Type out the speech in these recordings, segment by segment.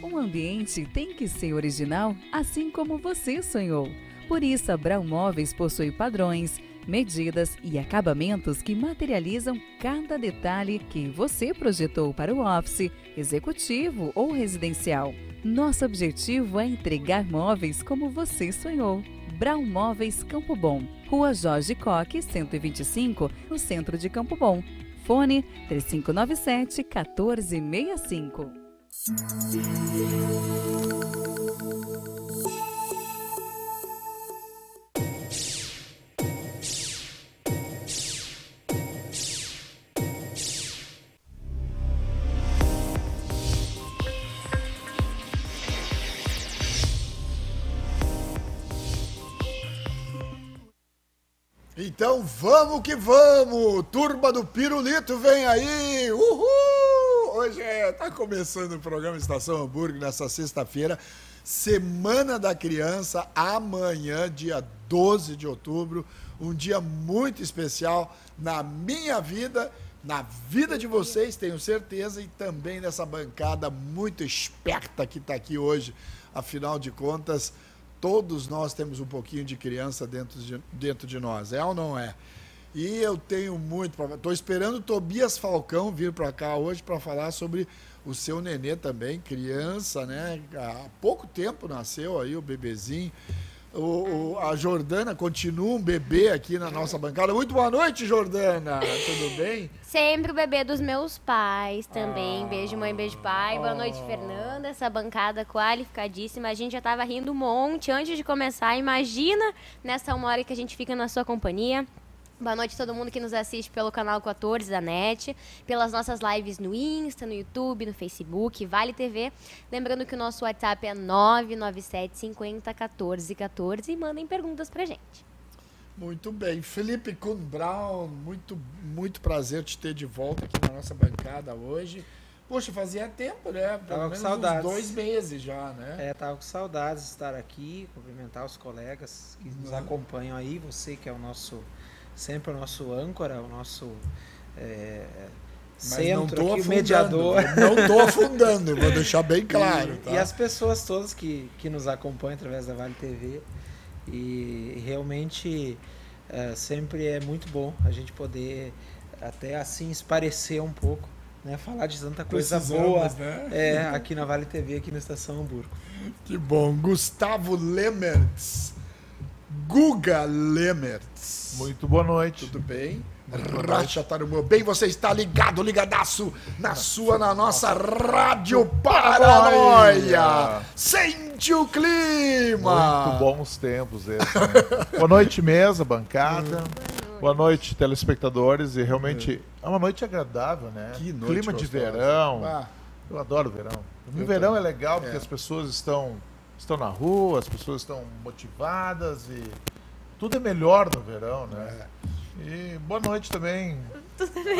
Um ambiente tem que ser original, assim como você sonhou. Por isso, a Brown Móveis possui padrões, medidas e acabamentos que materializam cada detalhe que você projetou para o office, executivo ou residencial. Nosso objetivo é entregar móveis como você sonhou. Brown Móveis Campo Bom, Rua Jorge Coque, 125, no centro de Campo Bom. Fone 3597-1465. Então vamos que vamos! Turma do Pirulito vem aí! Uhul! Hoje tá começando o programa Estação Hambúrguer nessa sexta-feira, Semana da Criança, amanhã, dia 12 de outubro, um dia muito especial na minha vida, na vida de vocês, tenho certeza, e também nessa bancada muito esperta que está aqui hoje. Afinal de contas, todos nós temos um pouquinho de criança dentro de nós, é ou não é? E eu tenho muito para... Estou esperando o Tobias Falcão vir para cá hoje para falar sobre o seu nenê também, criança, né? Há pouco tempo nasceu aí o bebezinho. A Jordana continua um bebê aqui na nossa bancada. Muito boa noite, Jordana. Tudo bem? Sempre o bebê dos meus pais também. Beijo, mãe, beijo, pai. Boa noite, Fernanda. Essa bancada qualificadíssima. A gente já tava rindo um monte antes de começar. Imagina nessa uma hora que a gente fica na sua companhia. Boa noite a todo mundo que nos assiste pelo canal 14 da NET, pelas nossas lives no Insta, no YouTube, no Facebook, Vale TV. Lembrando que o nosso WhatsApp é 997 50 14 14 e mandem perguntas pra gente. Muito bem. Felipe Kuhn Brown, muito prazer te ter de volta aqui na nossa bancada hoje. Poxa, fazia tempo, né? Pelo menos uns 2 meses já, né? Tava com saudades de estar aqui, cumprimentar os colegas que nos acompanham aí, você que é o nosso... Sempre o nosso âncora, o nosso centro aqui, o mediador. Não estou afundando, vou deixar bem claro. Tá? E as pessoas todas que nos acompanham através da Vale TV. E realmente sempre é muito bom a gente poder até assim esparecer um pouco, né? Falar de tanta coisa boa, né? Aqui na Vale TV, aqui na Estação Hamburgo. Que bom. Gustavo Lemertz. Guga Lemertz. Muito boa noite. Tudo bem? Racha Tarumã. Bem, você está ligadaço na nossa Rádio Paranoia. Sente o clima. Muito bons tempos esses, né? Boa noite, mesa, bancada. Boa noite, telespectadores. E realmente é uma noite agradável, né? Que noite clima gostosa. De verão. Eu adoro verão. O verão é legal porque as pessoas estão na rua, as pessoas estão motivadas e tudo é melhor no verão, né? E boa noite também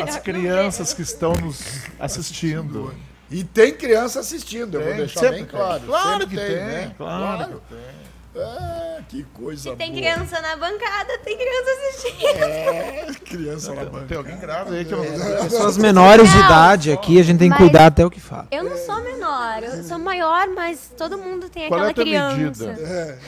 às crianças que estão nos assistindo. E tem criança assistindo, eu vou deixar bem claro. Claro que tem, tem, né? claro que tem. Que coisa boa. Se tem boa. criança na bancada, tem criança assistindo. Criança na bancada. Tem alguém grávida aí que eu Pessoas menores de idade aqui, a gente tem que cuidar até o que fala. Eu não sou menor, eu sou maior, mas todo mundo tem aquela criança. Medida?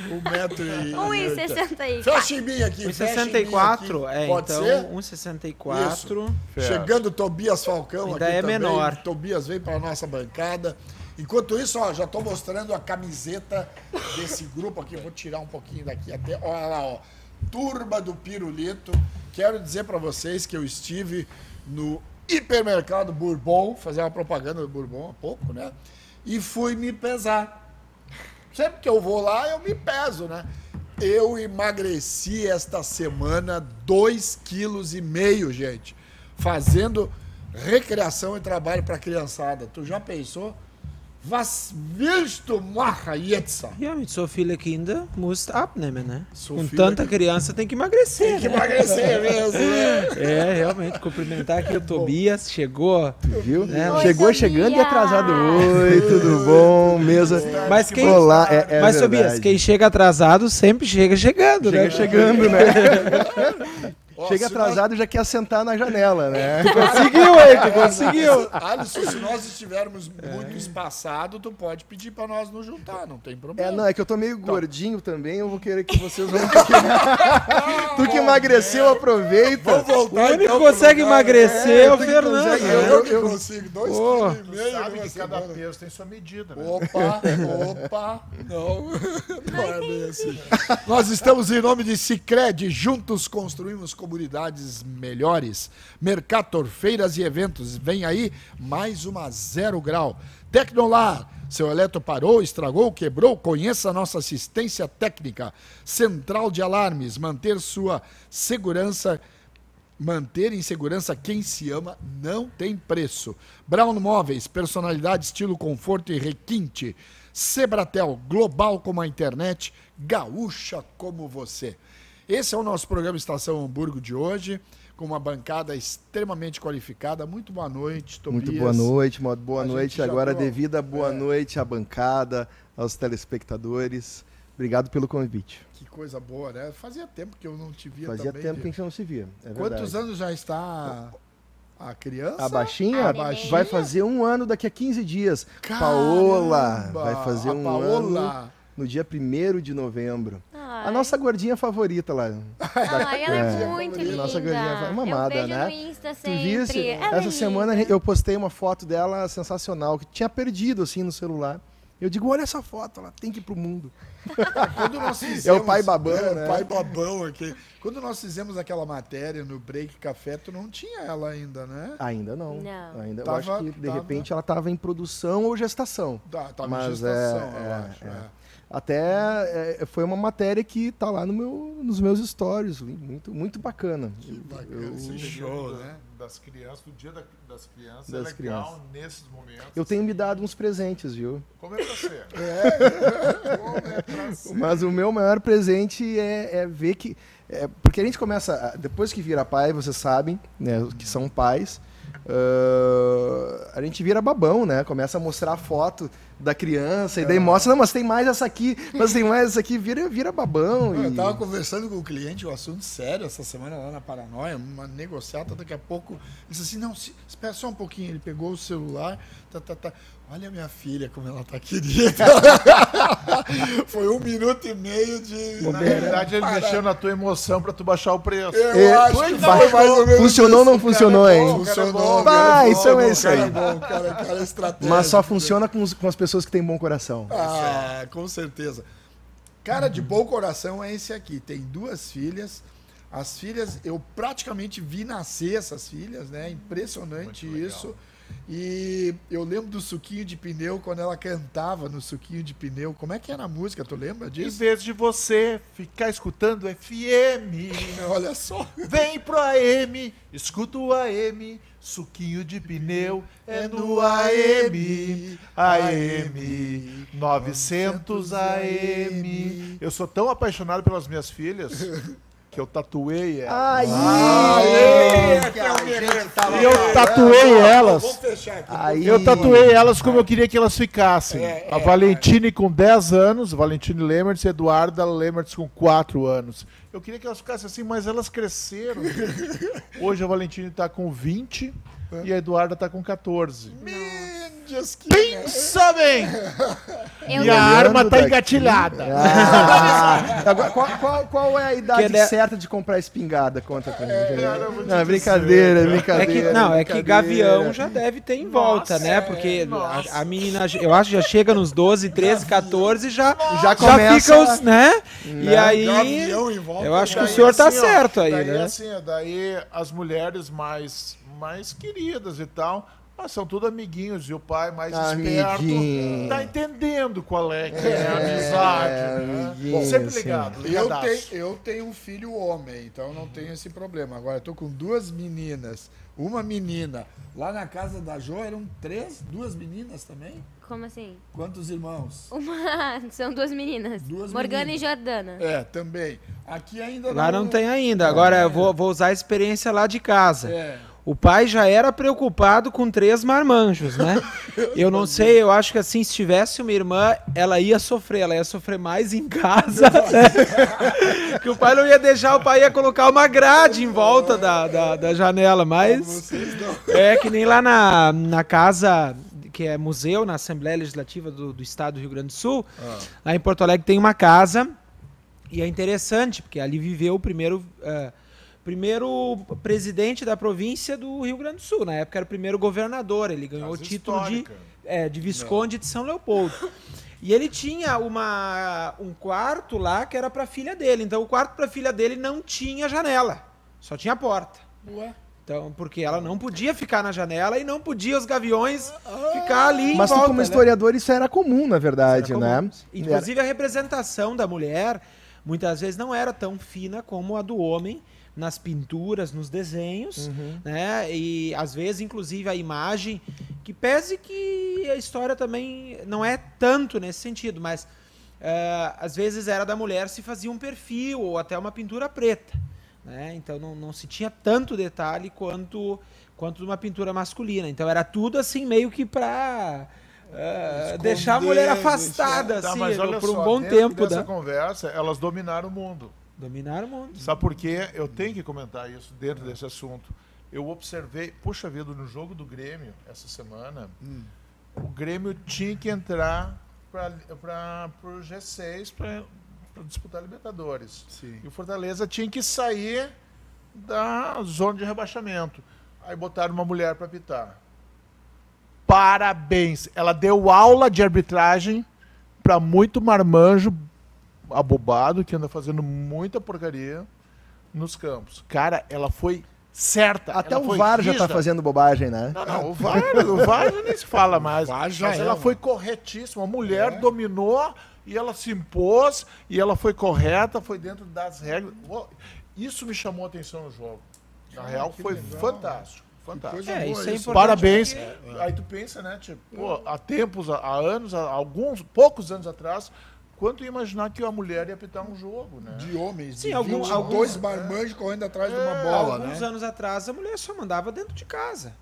1,60 Fecha em mim aqui. 1,64, Pode então ser? 1,64. Chegando o Tobias Falcão ainda aqui é também. menor. Tobias vem para nossa bancada. Enquanto isso, ó, já estou mostrando a camiseta desse grupo aqui. Vou tirar um pouquinho daqui até. Olha lá, ó. Turma do Pirulito. Quero dizer para vocês que eu estive no hipermercado Bourbon, fazer uma propaganda do Bourbon há pouco, né? E fui me pesar. Sempre que eu vou lá, eu me peso, né? Eu emagreci esta semana 2,5 kg, gente. Fazendo recreação e trabalho para a criançada. Tu já pensou? Was willst du machen jetzt? Ja, mit so vielen Kindern musst du abnehmen, né? So Com viele tanta criança tem que emagrecer. Tem que emagrecer mesmo, né? Realmente. Cumprimentar aqui o Tobias. Chegou, viu? Né? Oi, Chegou Tobias. chegando e atrasado. Oi, tudo bom? Mesa. Mas quem, Olá, mas verdade. Tobias, quem chega atrasado sempre chega chegando, né? Chega chegando, né? chega atrasado e já quer sentar na janela, né? Conseguiu, hein? Tu conseguiu. Alisson, se nós estivermos muito espaçados, tu pode pedir pra nós nos juntar, não tem problema. Não, é que eu tô meio gordinho também, eu vou querer que vocês vão... Tu que emagreceu, aproveita. Vamos voltar, O único então, que consegue pro lugar, emagrecer é o tu que Fernando. consegue, Eu que consigo, 2,5 kg. Sabe que cada peso tem sua medida, né? Opa, não é bem assim. Nós estamos em nome de Sicredi, juntos construímos comunidades melhores. Mercator, feiras e eventos, vem aí mais uma 0 grau. Tecnolar, seu eletro parou, estragou, quebrou, conheça a nossa assistência técnica. Central de alarmes, manter em segurança quem se ama não tem preço. Brown Móveis, personalidade, estilo, conforto e requinte. Sebratel, global como a internet, gaúcha como você. Esse é o nosso programa Estação Hamburgo de hoje, com uma bancada extremamente qualificada. Muito boa noite, Tobias. Muito boa noite, boa A noite. gente já Agora, deu- devida boa noite à bancada, aos telespectadores. Obrigado pelo convite. Que coisa boa, né? Fazia tempo que eu não te via Fazia também. tempo que a gente não se via. É Quantos verdade. anos já está a criança? A baixinha A baixinha? vai fazer 1 ano daqui a 15 dias. Caramba! Paola vai fazer A 1 Paola. ano no dia 1º de novembro. Ai. A nossa gordinha favorita lá. Ai, ela é, É. muito Nossa linda. gordinha mamada, eu vejo né? no Insta Tu sempre. visse? Ela é Essa semana linda. eu postei uma foto dela sensacional, que tinha perdido assim no celular. Eu digo, olha essa foto, ela tem que ir pro mundo. Quando nós fizemos, É o pai babão, né? O pai babão aqui. Quando nós fizemos aquela matéria no Break Café, tu não tinha ela ainda, né? Ainda não. Não. Ainda, Tava- eu acho que, de tava- repente, ela estava em produção ou gestação. Tava Mas em gestação, é, eu é, acho. é. é. Até foi uma matéria que tá lá nos meus stories. Muito, muito bacana. Que bacana Eu- esse show, né? Das crianças, do dia das crianças, Das é legal crianças. nesses momentos. Eu tenho me dado uns presentes, viu? Como é pra ser? Como é pra ser? Mas o meu maior presente é ver que... porque a gente começa... Depois que vira pai, vocês sabem, né, os que são pais, a gente vira babão, né? Começa a mostrar a foto da criança e daí mostra, não, mas tem mais essa aqui, mas tem mais essa aqui, vira babão. Eu E... tava conversando com o cliente, um assunto sério essa semana lá na Paranoia, uma negociata, daqui a pouco, ele disse assim, não, espera só um pouquinho, ele pegou o celular, olha minha filha como ela tá querida. Foi 1 minuto e meio de... Na verdade, ele mexeu na tua emoção pra tu baixar o preço. Eu acho que foi mais ou menos Funcionou ou isso. não funcionou, hein? Funcionou. Vai, então é isso aí. Cara estratégia. Mas só funciona com as pessoas que têm bom coração. Ah, com certeza. Cara de bom coração é esse aqui. Tem 2 filhas. As filhas, eu praticamente vi nascer essas filhas, né? Impressionante Muito legal. isso. E eu lembro do Suquinho de Pneu, quando ela cantava no Suquinho de Pneu. Como é que era a música? Tu lembra Em disso? vez de você ficar escutando FM, Olha só. vem pro AM, escuta o AM, suquinho de pneu é no AM, AM, 900 AM. Eu sou tão apaixonado pelas minhas filhas que eu tatuei elas. E eu tatuei elas. Vamos fechar aqui. Aí, Eu tatuei elas como eu queria que elas ficassem. A Valentine com 10 anos, Valentine Lemertz, e Eduarda Lemertz com 4 anos. Eu queria que elas ficassem assim, mas elas cresceram. Hoje a Valentine tá com 20 e a Eduarda tá com 14. Mídias que... Pensa bem! Eu E a lembro- arma tá daqui. engatilhada. Agora, qual é a idade Que ele- certa de comprar espingarda? Conta pra gente. eu vou te Não, é brincadeira, é É brincadeira. que, não, é que brincadeira. Gavião já deve ter em volta, Nossa, né? Porque nossa. a menina, eu acho que já chega nos 12, 13, 14 já começa- fica os, né? E aí, Gavião em volta. eu acho que o Daí, senhor tá assim, ó, certo aí, daí, né? assim, ó, daí as mulheres mais queridas e tal, são tudo amiguinhos, e o pai mais Amiguinho. esperto tá entendendo qual é que é a amizade, né? amiguinho, Sempre sim. ligado, Eu ligadaço. tenho um filho homem, então não tenho esse problema. Agora, eu tô com 2 meninas, uma menina. Lá na casa da Jo eram 2 meninas também? Como assim? Quantos irmãos? São 2 meninas. 2 Morgana meninas. e Jordana. É, também. Aqui ainda Lá não tem ainda. Agora eu vou usar a experiência lá de casa. É. O pai já era preocupado com 3 marmanjos, né? Eu não sei, eu acho que assim, se tivesse uma irmã, ela ia sofrer mais em casa, né? Que o pai não ia deixar, o pai ia colocar uma grade em volta da janela, mas é que nem lá na casa, que é museu, na Assembleia Legislativa do Estado do Rio Grande do Sul, lá em Porto Alegre tem uma casa, e é interessante, porque ali viveu o primeiro presidente da província do Rio Grande do Sul. Na época era o primeiro governador. Ele ganhou o título de Visconde de São Leopoldo. E ele tinha um quarto lá que era para a filha dele. Então o quarto para a filha dele não tinha janela, só tinha porta. Ué? Então, porque ela não podia ficar na janela e não podia os gaviões ficar ali Mas em volta, como historiador, isso era comum, na verdade, era comum. né? Inclusive a representação da mulher muitas vezes não era tão fina como a do homem, nas pinturas, nos desenhos, né? E às vezes, inclusive, a imagem, que pese que a história também não é tanto nesse sentido, mas às vezes era da mulher, se fazia um perfil ou até uma pintura preta, né? Então não se tinha tanto detalhe quanto uma pintura masculina. Então era tudo assim meio que para deixar a mulher afastada assim, mas olha por um só, bom dentro tempo. Dessa conversa, elas dominaram o mundo. Dominaram o mundo. Sabe por quê? Eu tenho que comentar isso dentro desse assunto. Eu observei, puxa vida, no jogo do Grêmio, essa semana, o Grêmio tinha que entrar para o G6 para disputar Libertadores. Sim. E o Fortaleza tinha que sair da zona de rebaixamento. Aí botaram uma mulher para apitar. Parabéns! Ela deu aula de arbitragem para muito marmanjo abobado que anda fazendo muita porcaria nos campos. Cara, ela foi certa. Até ela o foi VAR já rígida. tá fazendo bobagem, né? Não, o VAR já nem se fala mais. VAR Mas já ela é, foi corretíssima. A mulher dominou e ela se impôs e ela foi correta, foi dentro das regras. Isso me chamou a atenção no jogo. Na real, foi legal, fantástico. Fantástico. coisa boa Isso é isso. importante. Parabéns. Aí tu pensa, né? Tipo, pô, há tempos, há anos, poucos anos atrás, quanto ia imaginar que a mulher ia apitar um jogo, né? De homens, Sim, de alguns- 22 marmanjos correndo atrás de uma bola, Alguns né? anos atrás a mulher só mandava dentro de casa.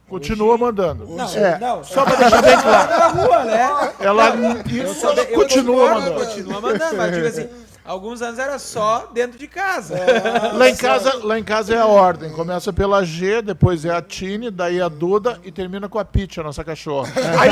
Continua mandando. Não, É, Só para deixar bem claro. na rua, né? Ela continua mandando. Continua mandando, mas digo assim, alguns anos era só dentro de casa. Lá em casa é a ordem. Começa pela G, depois é a Tine, daí a Duda e termina com a Pitty, a nossa cachorra. Aí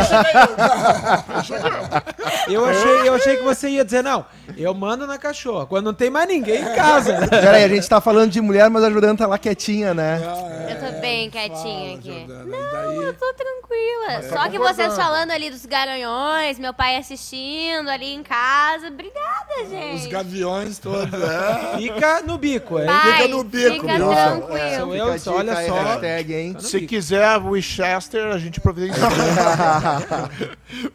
Eu achei que você ia dizer, não, eu mando na cachorra, quando não tem mais ninguém em casa. Peraí, a gente tá falando de mulher, mas a Jordana tá lá quietinha, né? Eu tô bem quietinha aqui. Jordana, e daí? Eu tô tranquila. Só que vocês falando ali dos garanhões, meu pai assistindo ali em casa. Obrigada, Os gente. gaviões todos, né? Fica no bico, é. Pai, fica no bico, fica viu? tranquilo. Sou Fica eu, a dica olha aí, só. hashtag, hein? se quiser Winchester, a gente providencia.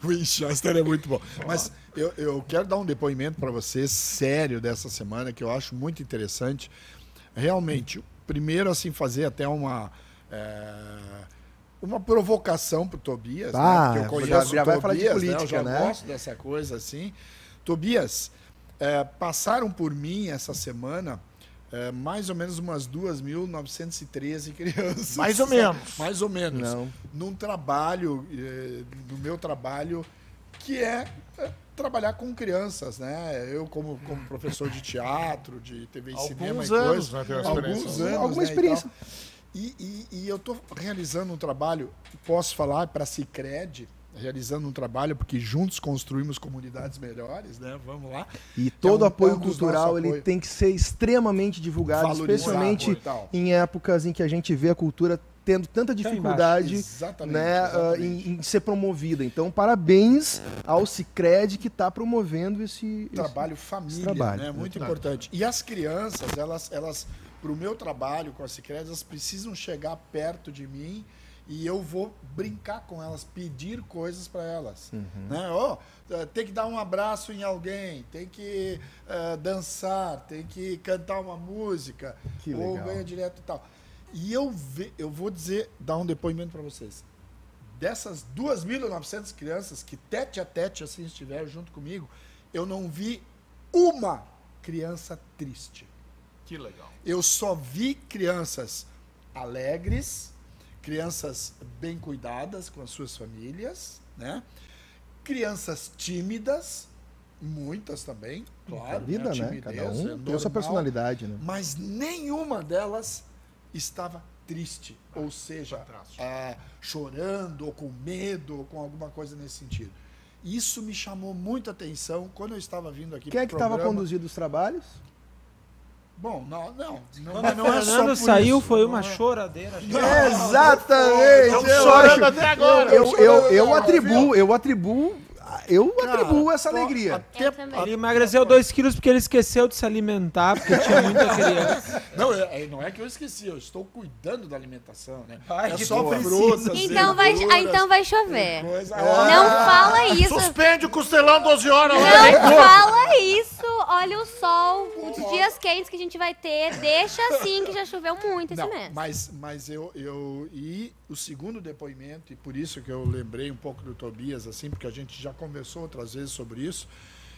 O Winchester é muito bom. Mas eu quero dar um depoimento para vocês, sério, dessa semana, que eu acho muito interessante. Realmente, primeiro, assim, fazer até uma provocação pro Tobias, Ah, né? Porque eu já conheço o vai falar de Tobias, política, eu já né? gosto dessa coisa assim. Tobias, passaram por mim essa semana mais ou menos umas 2.913 crianças. Mais ou menos. Mais ou menos. Não. Num trabalho, do meu trabalho, que é trabalhar com crianças, né? Eu como professor de teatro, de TV e cinema Alguns e anos, coisa, né, tem uma experiência. alguns anos, Alguma né, experiência. e eu estou realizando um trabalho, posso falar para a Cicred, realizando um trabalho, porque juntos construímos comunidades melhores, né? Vamos lá. E todo É um apoio dos cultural nossos ele apoio. tem que ser extremamente divulgado, Valorizado especialmente e tal. em épocas em que a gente vê a cultura tendo tanta dificuldade, Exatamente, né, exatamente. em ser promovida. Então, parabéns ao Cicred que está promovendo esse Trabalho família, trabalho. né? Muito importante. E as crianças, elas para o meu trabalho com a Cicred, elas precisam chegar perto de mim e eu vou brincar com elas, pedir coisas para elas. Né? Tem que dar um abraço em alguém, tem que dançar, tem que cantar uma música, Que ou legal. ganha direto e tal. E eu vou dar um depoimento para vocês. Dessas 2.900 crianças que tete a tete assim estiveram junto comigo, eu não vi uma criança triste. Que legal. Eu só vi crianças alegres, crianças bem cuidadas com as suas famílias, né? Crianças tímidas, muitas também, claro. A vida, né? A né? Cada timidez um é tem a sua normal, personalidade, né? mas nenhuma delas estava triste, ou seja, chorando, ou com medo, ou com alguma coisa nesse sentido. Isso me chamou muita atenção quando eu estava vindo aqui. Quem é que estava conduzindo os trabalhos? Bom, não Quando o é só Fernando por saiu, isso, foi não uma é. choradeira. Exatamente! Estamos chorando até agora. Eu atribuo essa alegria. Eu também. Ele emagreceu 2 quilos porque ele esqueceu de se alimentar, porque tinha muita criança. Não é que eu esqueci, eu estou cuidando da alimentação, né? Ai, É que só boa. frutas, Então vai chover. coisa. Não fala isso. Suspende o costelão 12 horas. Não fala isso. Olha o sol, os dias quentes que a gente vai ter. Deixa assim, que já choveu muito esse Não, mês. mas eu e o segundo depoimento, e por isso que eu lembrei um pouco do Tobias, assim, porque a gente já conversou outras vezes sobre isso,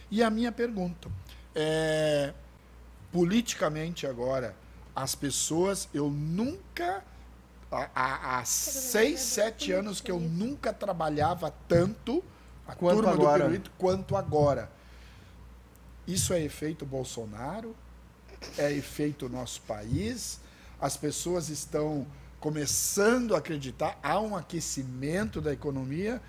e a minha pergunta, politicamente agora, as pessoas, eu nunca, há 6, 7 anos que eu nunca trabalhava tanto a Quanto turma agora. do Pirulito quanto agora. Isso é efeito Bolsonaro? É efeito nosso país? As pessoas estão começando a acreditar, há um aquecimento da economia.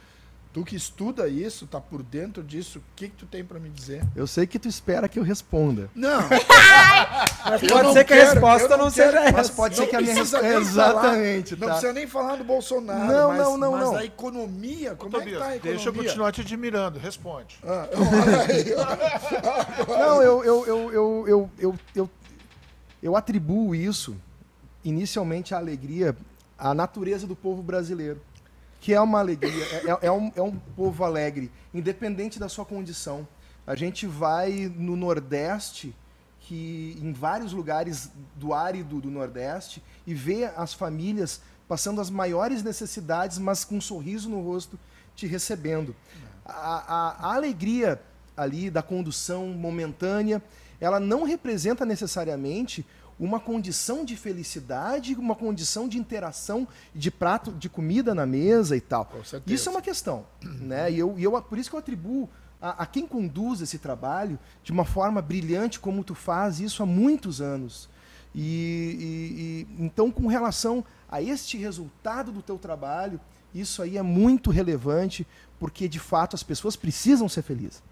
Tu que estuda isso, tá por dentro disso, o que tu tem para me dizer? Eu sei que tu espera que eu responda. Não, Mas eu pode não ser que a quero, resposta eu não não seja quero, essa. Mas pode ser que a minha precisa resposta... nem falar, Exatamente, não tá. precisa nem falar do Bolsonaro, Não, mas não. a economia, como é que tá a economia? Deixa eu continuar te admirando. Responde. Olha aí. Não, eu atribuo isso, inicialmente, à alegria, à natureza do povo brasileiro, que é uma alegria, é um povo alegre, independente da sua condição. A gente vai no Nordeste, que em vários lugares do árido do Nordeste, e vê as famílias passando as maiores necessidades, mas com um sorriso no rosto, te recebendo. A alegria ali da condução momentânea, ela não representa necessariamente uma condição de felicidade, uma condição de interação de prato de comida na mesa e tal. Com certeza. Isso é uma questão, né? E por isso que eu atribuo a quem conduz esse trabalho de uma forma brilhante, como tu faz isso há muitos anos. Então, com relação a este resultado do teu trabalho, isso aí é muito relevante, porque de fato as pessoas precisam ser felizes.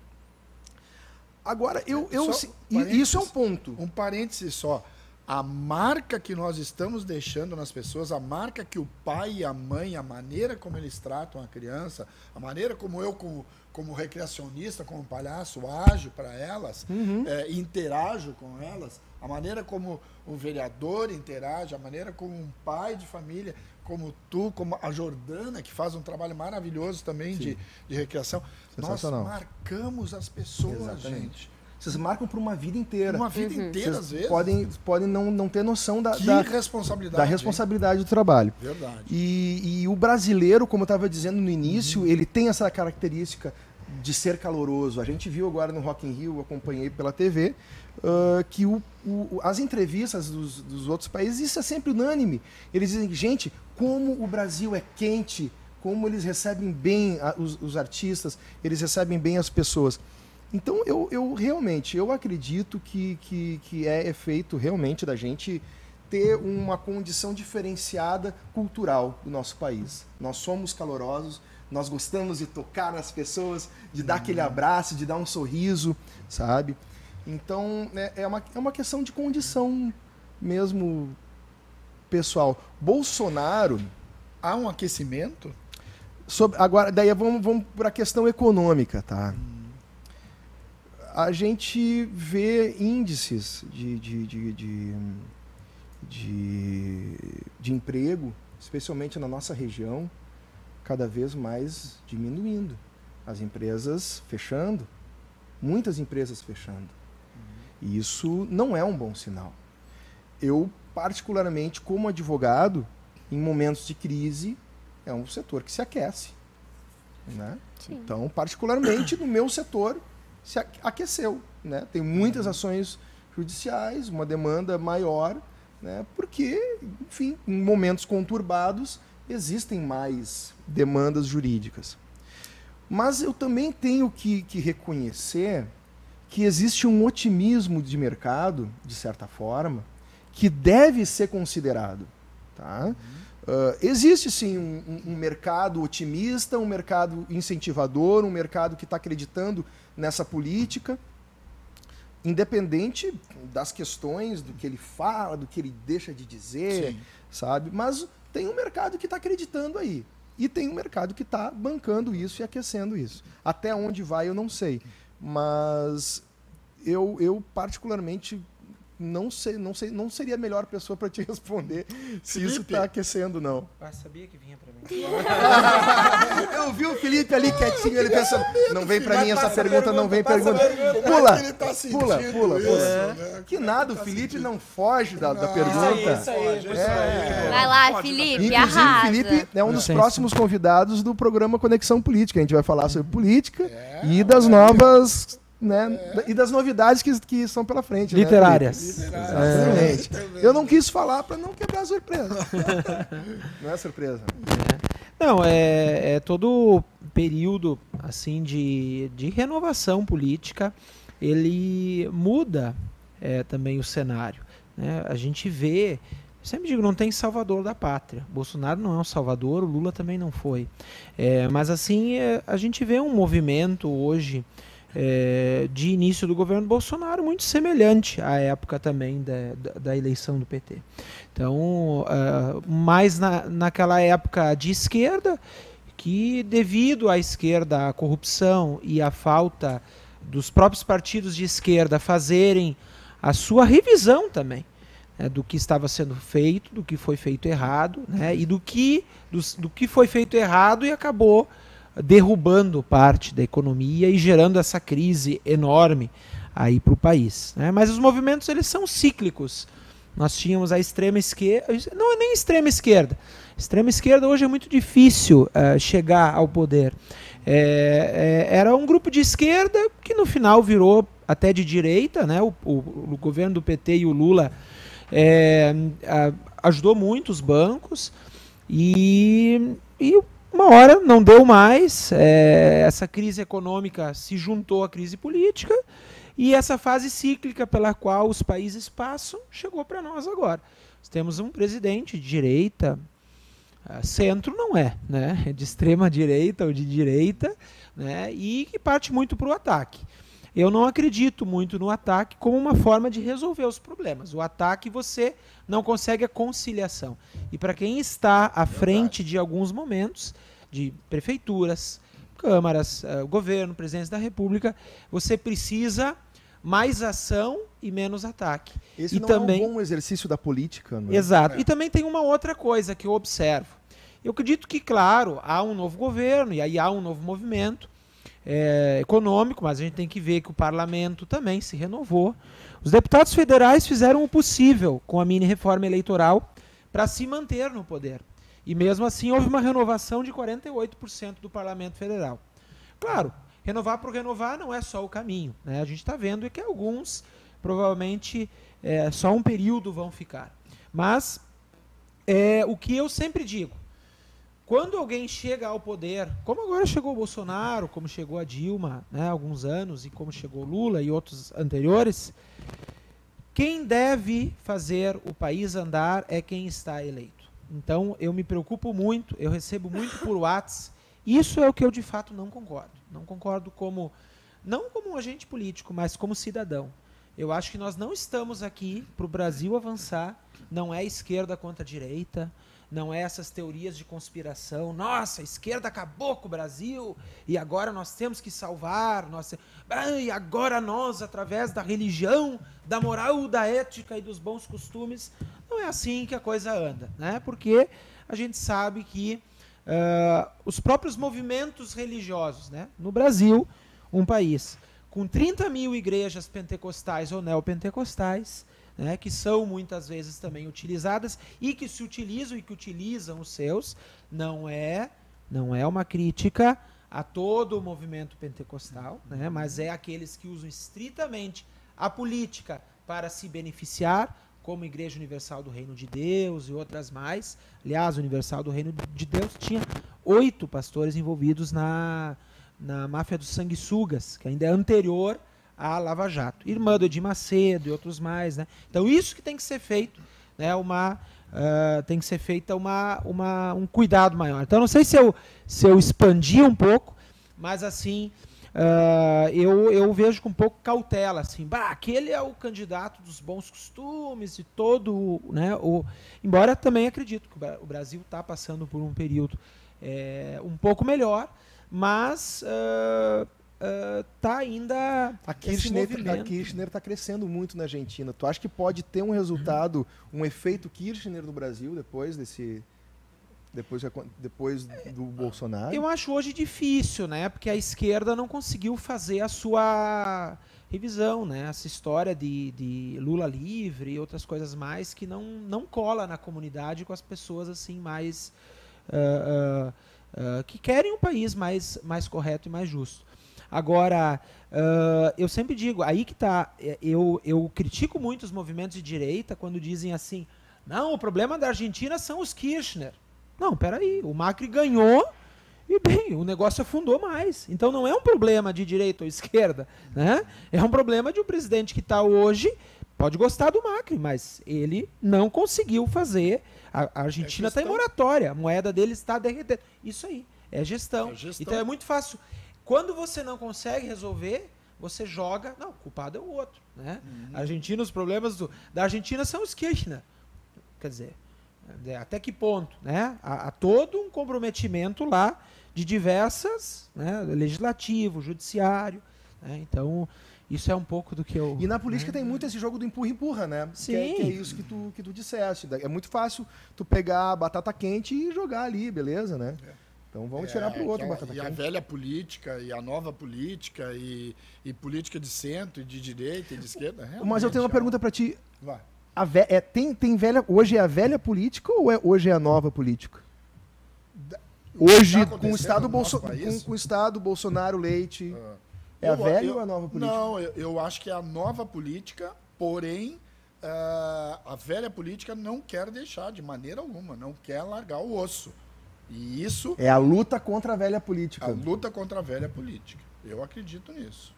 Agora, isso é um ponto. Um parêntese só. A marca que nós estamos deixando nas pessoas, a marca que o pai e a mãe, a maneira como eles tratam a criança, a maneira como eu, como recreacionista, como palhaço, ajo para elas, interajo com elas, a maneira como um vereador interage, a maneira como um pai de família, como tu, como a Jordana, que faz um trabalho maravilhoso também de recreação. Nós marcamos as pessoas, Exatamente. gente. Vocês marcam por uma vida inteira. Uma vida inteira, Vocês às vezes. podem não ter noção da responsabilidade do trabalho. Verdade. E o brasileiro, como eu estava dizendo no início, ele tem essa característica de ser caloroso. A gente viu agora no Rock in Rio, acompanhei pela TV, que as entrevistas dos outros países, isso é sempre unânime. Eles dizem, gente, como o Brasil é quente, como eles recebem bem os artistas, eles recebem bem as pessoas. Então, eu realmente acredito que é efeito realmente da gente ter uma condição diferenciada cultural do nosso país. Nós somos calorosos, nós gostamos de tocar nas pessoas, de dar aquele abraço, de dar um sorriso, sabe? Então, é uma questão de condição mesmo pessoal. Bolsonaro... Há um aquecimento? Agora, daí vamos para a questão econômica, tá? A gente vê índices de emprego, especialmente na nossa região, cada vez mais diminuindo. As empresas fechando, muitas empresas fechando. E isso não é um bom sinal. Eu, particularmente, como advogado, em momentos de crise, é um setor que se aquece. Né? Então, particularmente no meu setor, se aqueceu. Né? Tem muitas ações judiciais, uma demanda maior, né? Porque, enfim, em momentos conturbados existem mais demandas jurídicas. Mas eu também tenho que reconhecer que existe um otimismo de mercado, de certa forma, que deve ser considerado. Tá? Existe sim um mercado otimista, um mercado incentivador, um mercado que está acreditando nessa política, independente das questões, do que ele fala, do que ele deixa de dizer, sim, sabe? Mas tem um mercado que está acreditando aí. E tem um mercado que está bancando isso e aquecendo isso. Até onde vai eu não sei. Mas eu particularmente não seria a melhor pessoa para te responder se isso está aquecendo, não. Sabia que vinha para mim. Eu vi o Felipe ali quietinho, ele pensando, não vem para mim essa pergunta, não vem pergunta. Pula. Que nada, o Felipe não foge da pergunta. Isso aí. Vai lá, Felipe, arrasa. Inclusive, o Felipe é um dos próximos convidados do programa Conexão Política. A gente vai falar sobre política e das novas... Né? E das novidades que estão pela frente. Literárias. Né, exatamente. Eu não quis falar para não quebrar a surpresa. Não é surpresa. Não, é todo período assim de renovação política, ele muda também o cenário. Né? A gente vê, sempre digo, não tem salvador da pátria. Bolsonaro não é um salvador, o Lula também não foi. Mas assim, a gente vê um movimento hoje de início do governo Bolsonaro muito semelhante à época também da eleição do PT. Então, mais naquela época de esquerda, que devido à esquerda, à corrupção e à falta dos próprios partidos de esquerda fazerem a sua revisão também, né, do que estava sendo feito, do que foi feito errado, né, e do que foi feito errado e acabou derrubando parte da economia e gerando essa crise enorme aí para o país. Né? Mas os movimentos, eles são cíclicos. Nós tínhamos a extrema esquerda, não é nem extrema esquerda. Extrema esquerda hoje é muito difícil chegar ao poder. Era um grupo de esquerda que no final virou até de direita, né? O governo do PT e o Lula ajudou muito os bancos e uma hora não deu mais, essa crise econômica se juntou à crise política e essa fase cíclica pela qual os países passam chegou para nós agora. Nós temos um presidente de direita, centro não é, né? De extrema direita ou de direita, né? E que parte muito para o ataque. Eu não acredito muito no ataque como uma forma de resolver os problemas. O ataque você não consegue a conciliação. E para quem está à frente de alguns momentos, de prefeituras, câmaras, governo, presidência da República, você precisa mais ação e menos ataque. Esse não também, é um bom exercício da política. Não é? Exato. E também tem uma outra coisa que eu observo. Eu acredito que, claro, há um novo governo e aí há um novo movimento econômico, mas a gente tem que ver que o parlamento também se renovou. Os deputados federais fizeram o possível com a mini-reforma eleitoral para se manter no poder. E mesmo assim houve uma renovação de 48% do parlamento federal. Claro, renovar por renovar não é só o caminho. Né? A gente está vendo que alguns provavelmente só um período vão ficar. Mas o que eu sempre digo, quando alguém chega ao poder, como agora chegou o Bolsonaro, como chegou a Dilma, né, há alguns anos, e como chegou o Lula e outros anteriores, quem deve fazer o país andar é quem está eleito. Então, eu me preocupo muito, eu recebo muito por WhatsApp, isso é o que eu de fato não concordo. Não concordo não como um agente político, mas como cidadão. Eu acho que nós não estamos aqui para o Brasil avançar, não é esquerda contra direita, não é essas teorias de conspiração, nossa, a esquerda acabou com o Brasil e agora nós temos que salvar, e agora nós, através da religião, da moral, da ética e dos bons costumes, não é assim que a coisa anda, né? Porque a gente sabe que os próprios movimentos religiosos, né? No Brasil, um país com 30 mil igrejas pentecostais ou neopentecostais, né, que são muitas vezes também utilizadas e que se utilizam e que utilizam os seus, não é uma crítica a todo o movimento pentecostal, mas é aqueles que usam estritamente a política para se beneficiar, como Igreja Universal do Reino de Deus e outras mais. Aliás, a Universal do Reino de Deus tinha 8 pastores envolvidos na máfia dos sanguessugas, que ainda é anterior à Lava Jato. Irmã do Edir Macedo e outros mais, né? Então, isso que tem que ser feito, né? Tem que ser feita um cuidado maior. Então, não sei se eu expandi um pouco, mas assim, eu vejo com um pouco cautela, assim, aquele é o candidato dos bons costumes e todo, né? Embora também acredito que o Brasil está passando por um período um pouco melhor, mas tá ainda a Kirchner está crescendo muito na Argentina. Tu acha que pode ter um resultado, um efeito Kirchner no Brasil depois do Bolsonaro? Eu acho hoje difícil, né? Porque a esquerda não conseguiu fazer a sua revisão, né? Essa história de Lula livre e outras coisas mais que não cola na comunidade com as pessoas assim mais que querem um país mais correto e mais justo. Agora, eu sempre digo, aí que tá, eu critico muito os movimentos de direita quando dizem assim, não, o problema da Argentina são os Kirchner. Não, peraí, o Macri ganhou e, bem, o negócio afundou mais. Então não é um problema de direita ou esquerda, né? É um problema de um presidente que está hoje, pode gostar do Macri, mas ele não conseguiu fazer, a Argentina está em moratória, a moeda dele está derretendo. Isso aí, é gestão. Então é muito fácil. Quando você não consegue resolver, você joga... Não, o culpado é o outro, né? Argentina, os problemas da Argentina são os Kirchner. Quer dizer, até que ponto, né? Há todo um comprometimento lá de diversas, né? Legislativo, judiciário, né? Então, isso é um pouco do que eu... E na política tem muito esse jogo do empurra-empurra, né? Sim. Que é isso que tu disseste. É muito fácil tu pegar a batata quente e jogar ali, beleza, né? Então vamos tirar para o outro batata quente. E a velha política, e a nova política, e política de centro, e de direita, e de esquerda. Mas eu tenho uma pergunta para ti. Vai. Tem velha, hoje é a velha política ou hoje é a nova política? Hoje, com o Estado, Bolsonaro, Leite, é a velha ou a nova política? Não, eu acho que é a nova política, porém, a velha política não quer deixar de maneira alguma, não quer largar o osso. E isso... É a luta contra a velha política. A luta contra a velha política. Eu acredito nisso.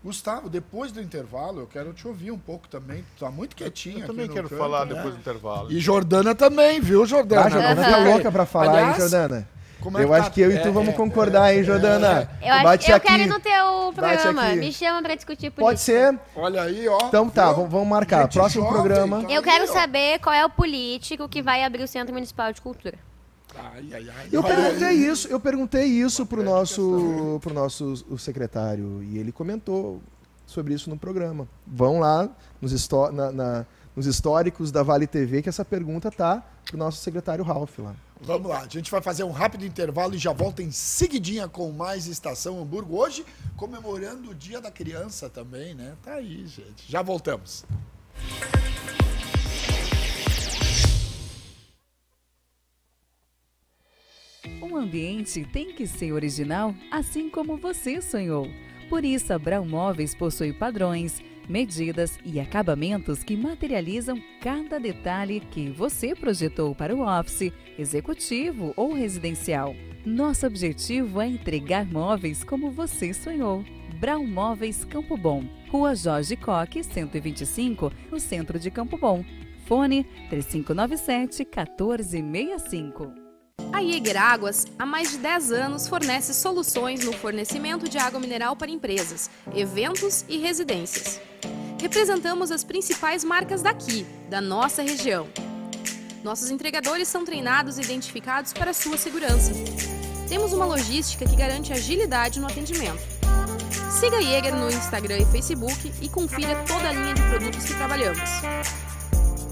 Gustavo, depois do intervalo, eu quero te ouvir um pouco também. Tu tá muito quietinho. Eu também quero falar depois do intervalo. E Jordana também, viu, Jordana? Jordana tá louca pra falar, hein, Jordana? Eu acho que eu e tu vamos concordar, hein, Jordana? Eu quero ir no teu programa. Me chama pra discutir política. Pode ser. Olha aí, ó. Então tá, vamos marcar. Próximo programa. Eu quero saber qual é o político que vai abrir o Centro Municipal de Cultura. Eu perguntei isso pro nosso secretário e ele comentou sobre isso no programa. Vão lá nos históricos da Vale TV que essa pergunta tá pro nosso secretário Ralph lá. Vamos lá, a gente vai fazer um rápido intervalo e já volta em seguidinha com mais Estação Hamburgo. Hoje, comemorando o Dia da Criança também, né? Tá aí, gente. Já voltamos. Um ambiente tem que ser original, assim como você sonhou. Por isso, a Brau Móveis possui padrões, medidas e acabamentos que materializam cada detalhe que você projetou para o office, executivo ou residencial. Nosso objetivo é entregar móveis como você sonhou. Brau Móveis Campo Bom, Rua Jorge Coque, 125, no centro de Campo Bom. Fone 3597-1465. A Jäger Águas, há mais de 10 anos, fornece soluções no fornecimento de água mineral para empresas, eventos e residências. Representamos as principais marcas daqui, da nossa região. Nossos entregadores são treinados e identificados para a sua segurança. Temos uma logística que garante agilidade no atendimento. Siga a Jäger no Instagram e Facebook e confira toda a linha de produtos que trabalhamos.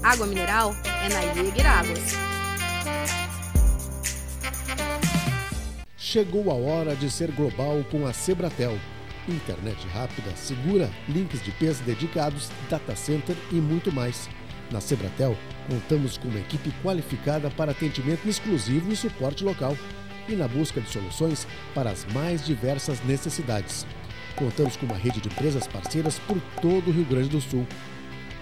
Água mineral é na Jäger Águas. Chegou a hora de ser global com a Sebratel. Internet rápida, segura, links de peso dedicados, data center e muito mais. Na Sebratel, contamos com uma equipe qualificada para atendimento exclusivo e suporte local e na busca de soluções para as mais diversas necessidades. Contamos com uma rede de empresas parceiras por todo o Rio Grande do Sul.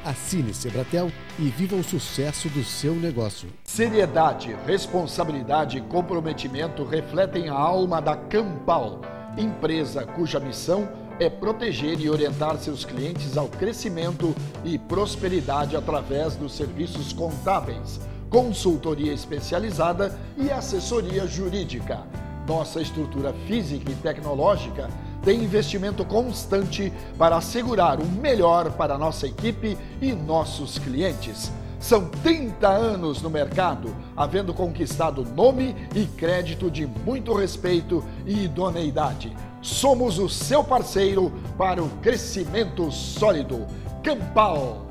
Assine Sebratel e viva o sucesso do seu negócio. Seriedade, responsabilidade e comprometimento refletem a alma da Campal, empresa cuja missão é proteger e orientar seus clientes ao crescimento e prosperidade através dos serviços contábeis, consultoria especializada e assessoria jurídica. Nossa estrutura física e tecnológica tem investimento constante para assegurar o melhor para nossa equipe e nossos clientes. São 30 anos no mercado, havendo conquistado nome e crédito de muito respeito e idoneidade. Somos o seu parceiro para o crescimento sólido. Campal.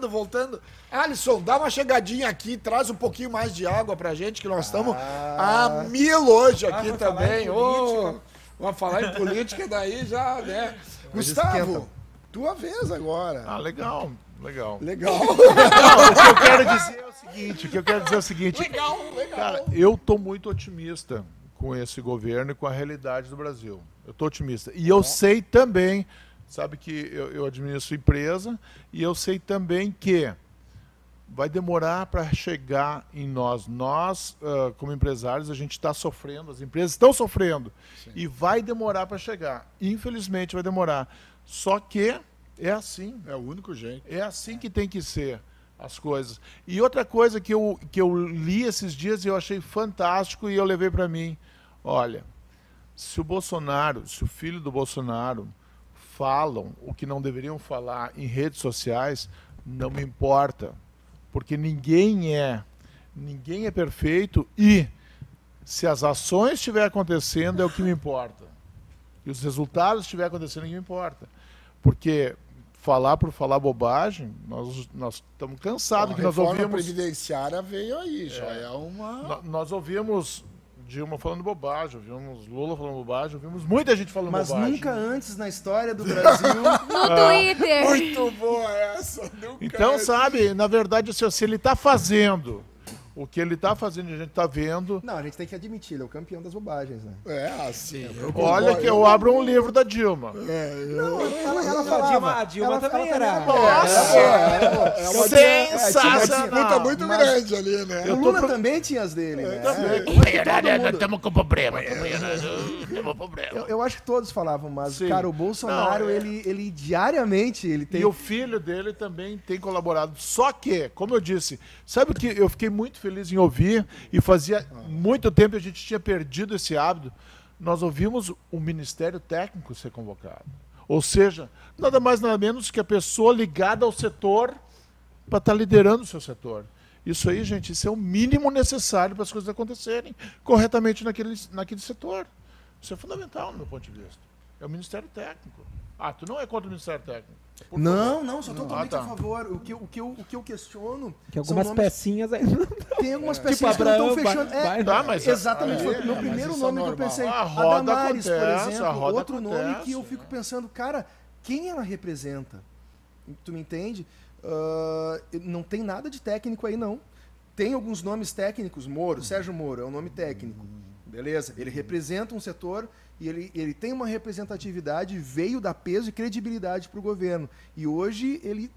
Voltando. Alisson, dá uma chegadinha aqui, traz um pouquinho mais de água pra gente, que nós estamos a mil hoje aqui também. Vamos falar em política, daí já, né? Gustavo, tua vez agora. Legal. Legal. Não, o que eu quero dizer é o seguinte. Legal. Cara, eu tô muito otimista com esse governo e com a realidade do Brasil. Eu tô otimista. E eu sei também, sabe que eu administro empresa, e eu sei também que vai demorar para chegar em nós. Nós, como empresários, a gente está sofrendo, as empresas estão sofrendo. Sim. E vai demorar para chegar. Infelizmente vai demorar. Só que é assim. É o único jeito. É assim que tem que ser as coisas. E outra coisa que eu li esses dias e eu achei fantástico e eu levei para mim. Olha, se o filho do Bolsonaro falam o que não deveriam falar em redes sociais, não me importa. Porque ninguém é perfeito e se as ações estiverem acontecendo é o que me importa. E os resultados estiverem acontecendo é o que me importa. Porque falar por falar bobagem, nós estamos cansados que nós ouvimos. A reforma previdenciária veio aí, já é uma... Nós ouvimos Dilma falando bobagem, ouvimos Lula falando bobagem, ouvimos muita gente falando bobagem. Mas nunca antes na história do Brasil... No Twitter! Muito boa essa! Então, sabe, na verdade, se ele está fazendo o que ele está fazendo, a gente está vendo... Não, a gente tem que admitir, ele é o campeão das bobagens, né? É, assim... Olha que eu abro um livro da Dilma. Ela falava... A Dilma também era... Sensacional! Uma disputa muito grande ali, né? O Lula também tinha as dele, né? Estamos com problema. Eu acho que todos falavam, mas, Sim. cara, o Bolsonaro, ele diariamente, ele tem... E o filho dele também tem colaborado. Só que, como eu disse, sabe o que eu fiquei muito feliz em ouvir, e fazia muito tempo que a gente tinha perdido esse hábito, nós ouvimos o Ministério Técnico ser convocado. Ou seja, nada mais nada menos que a pessoa ligada ao setor para estar liderando o seu setor. Isso aí, gente, isso é o mínimo necessário para as coisas acontecerem corretamente naquele setor. Isso é fundamental, no meu ponto de vista. É o Ministério Técnico. Tu não é contra o Ministério Técnico? Não, só totalmente a favor. O que eu questiono... Que algumas pecinhas aí... Tem algumas pecinhas que não estão fechando. Mas exatamente. Foi o meu primeiro nome que eu pensei. A roda Damares, acontece, por exemplo. Outro acontece. nome que eu fico pensando, cara, quem ela representa? Tu me entende? Não tem nada de técnico aí, não. Tem alguns nomes técnicos. Sérgio Moro é um nome técnico. Beleza? Ele representa um setor... E ele tem uma representatividade, veio dar peso e credibilidade para o governo. E hoje ele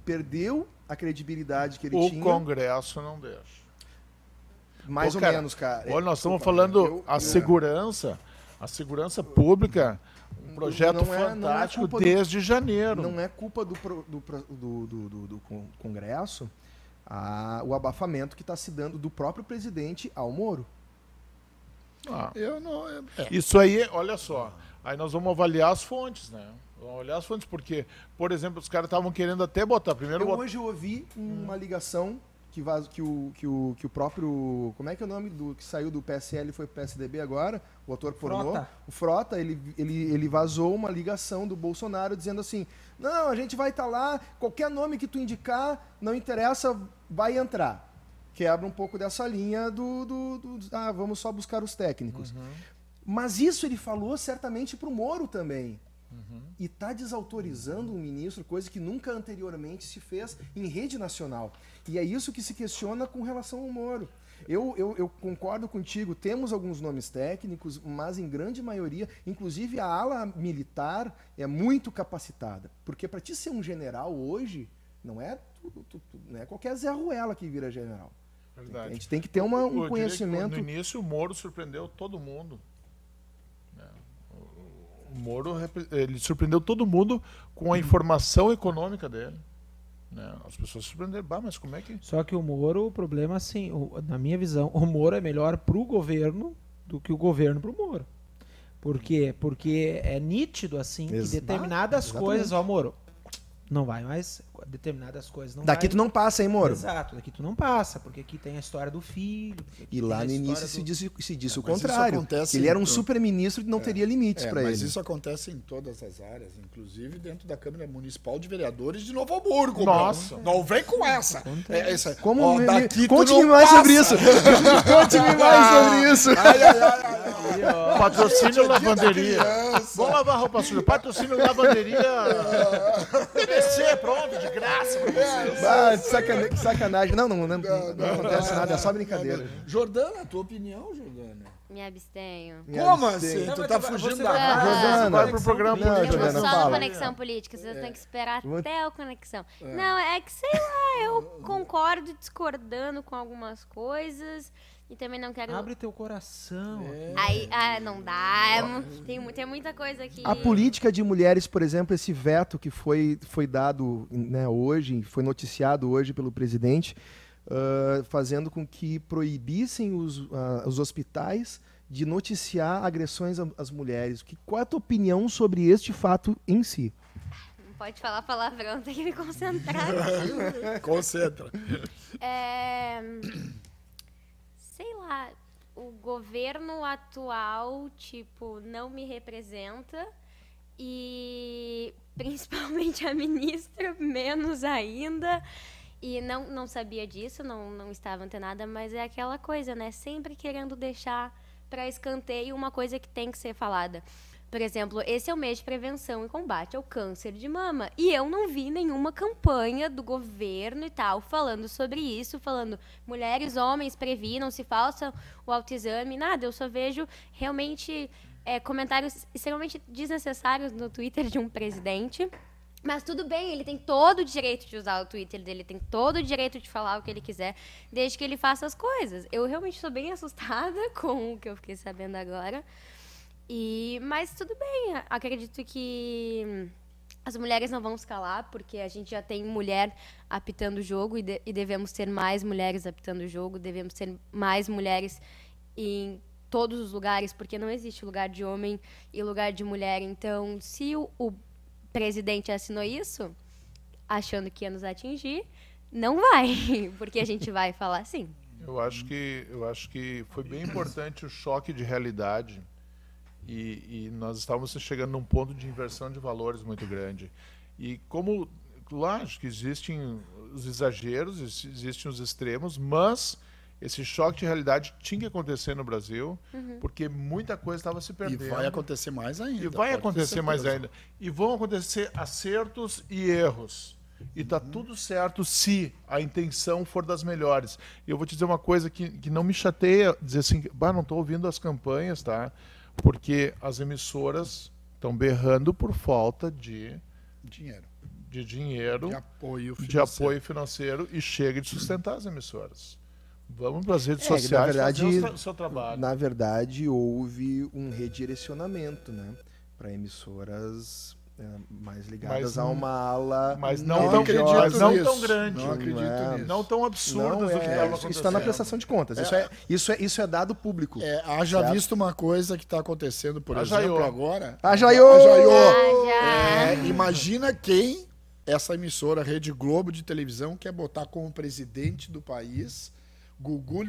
perdeu a credibilidade que ele tinha. O Congresso não deixa. Mais ou menos, cara. Olha, nós estamos falando a segurança pública, um projeto fantástico desde janeiro. Não é culpa do Congresso o abafamento que está se dando do próprio presidente ao Moro. Isso aí, olha só, aí nós vamos avaliar as fontes, né? Vamos olhar as fontes, porque, por exemplo, os caras estavam querendo até botar Hoje eu ouvi uma ligação que o próprio... Como é que é o nome do que saiu do PSL e foi pro PSDB agora? O ator pornô. O Frota, ele vazou uma ligação do Bolsonaro dizendo assim, não, a gente vai estar lá, qualquer nome que tu indicar, não interessa, vai entrar. Quebra um pouco dessa linha vamos só buscar os técnicos. Mas isso ele falou certamente para o Moro também. E está desautorizando um ministro, coisa que nunca anteriormente se fez em rede nacional. E é isso que se questiona com relação ao Moro. Eu concordo contigo, temos alguns nomes técnicos, mas em grande maioria, inclusive a ala militar é muito capacitada. Porque para ti ser um general hoje, não é qualquer Zé Ruela que vira general. Verdade. A gente tem que ter um conhecimento... No início, o Moro surpreendeu todo mundo. O Moro ele surpreendeu todo mundo com a informação econômica dele. As pessoas se surpreenderam. Mas como é que... Só que o Moro, o problema, assim, na minha visão, o Moro é melhor pro governo do que o governo pro Moro. Por quê? Porque é nítido, assim, que determinadas coisas... Ó, Moro, não vai mais... Determinadas coisas não Daqui vai. tu não passa, hein, Moro? Exato, daqui tu não passa, porque aqui tem a história do filho. E lá no início se disse o mas contrário. Que ele era um super-ministro e não teria limites para ele. Mas isso acontece em todas as áreas, inclusive dentro da Câmara Municipal de Vereadores de Novo Hamburgo. Nossa! Não vem com essa. Conte-me mais sobre isso. Conte-me mais sobre isso. Patrocínio lavanderia. Vamos lavar roupa suja. Patrocínio lavanderia. PVC, pronto, de graça pra vocês. Que sacanagem. Não acontece nada, é só brincadeira. Jordana, a tua opinião, Jordana? Me abstenho. Como assim? Tu tá fugindo da Jordana, vai pro programa político. Eu vou Jordana, só fala. na Conexão Política, vocês têm que esperar até o Conexão. Não, é que, sei lá, eu concordo discordando com algumas coisas e também não quero... Abre teu coração. Aí, não dá, tem muita coisa aqui. A política de mulheres, por exemplo, esse veto que foi dado, né, hoje, foi noticiado hoje pelo presidente, fazendo com que proibissem os hospitais de noticiar agressões às mulheres. Qual é a tua opinião sobre este fato em si? Não pode falar palavrão, tem que me concentrar. Concentra. Sei lá, o governo atual, não me representa e principalmente a ministra, menos ainda. E não sabia disso, não estava antenada, mas é aquela coisa, né? Sempre querendo deixar para escanteio uma coisa que tem que ser falada. Por exemplo, esse é o mês de prevenção e combate ao câncer de mama. E eu não vi nenhuma campanha do governo e tal falando sobre isso, falando mulheres, homens, previnam-se, façam o autoexame, nada. Eu só vejo realmente comentários extremamente desnecessários no Twitter de um presidente. Mas tudo bem, ele tem todo o direito de usar o Twitter dele, tem todo o direito de falar o que ele quiser, desde que ele faça as coisas. Eu realmente estou bem assustada com o que eu fiquei sabendo agora. Mas tudo bem, acredito que as mulheres não vão se calar, porque a gente já tem mulher apitando o jogo e devemos ter mais mulheres apitando o jogo, devemos ter mais mulheres em todos os lugares, porque não existe lugar de homem e lugar de mulher. Então, se o presidente assinou isso, achando que ia nos atingir, não vai, porque a gente vai falar assim. Eu acho que foi bem importante o choque de realidade e nós estávamos chegando num ponto de inversão de valores muito grande. E como, lógico que existem os exageros, existem os extremos, mas esse choque de realidade tinha que acontecer no Brasil, porque muita coisa estava se perdendo. E vai acontecer mais ainda. E vai acontecer mais ainda. E vão acontecer acertos e erros. E tá tudo certo se a intenção for das melhores. E eu vou te dizer uma coisa que não me chateia, dizer assim, não estou ouvindo as campanhas, tá? Porque as emissoras estão berrando por falta de dinheiro, de apoio financeiro e chega de sustentar as emissoras. Vamos para as redes sociais fazer o seu trabalho. Na verdade, houve um redirecionamento, né, para emissoras mais ligadas a uma ala. Mas não tão grande. Não acredito nisso. Não tão absurdas do que estava acontecendo. Isso está na prestação de contas. Isso é dado público. Haja visto uma coisa que está acontecendo, por exemplo, agora. Imagina quem essa emissora Rede Globo de televisão quer botar como presidente do país Gugu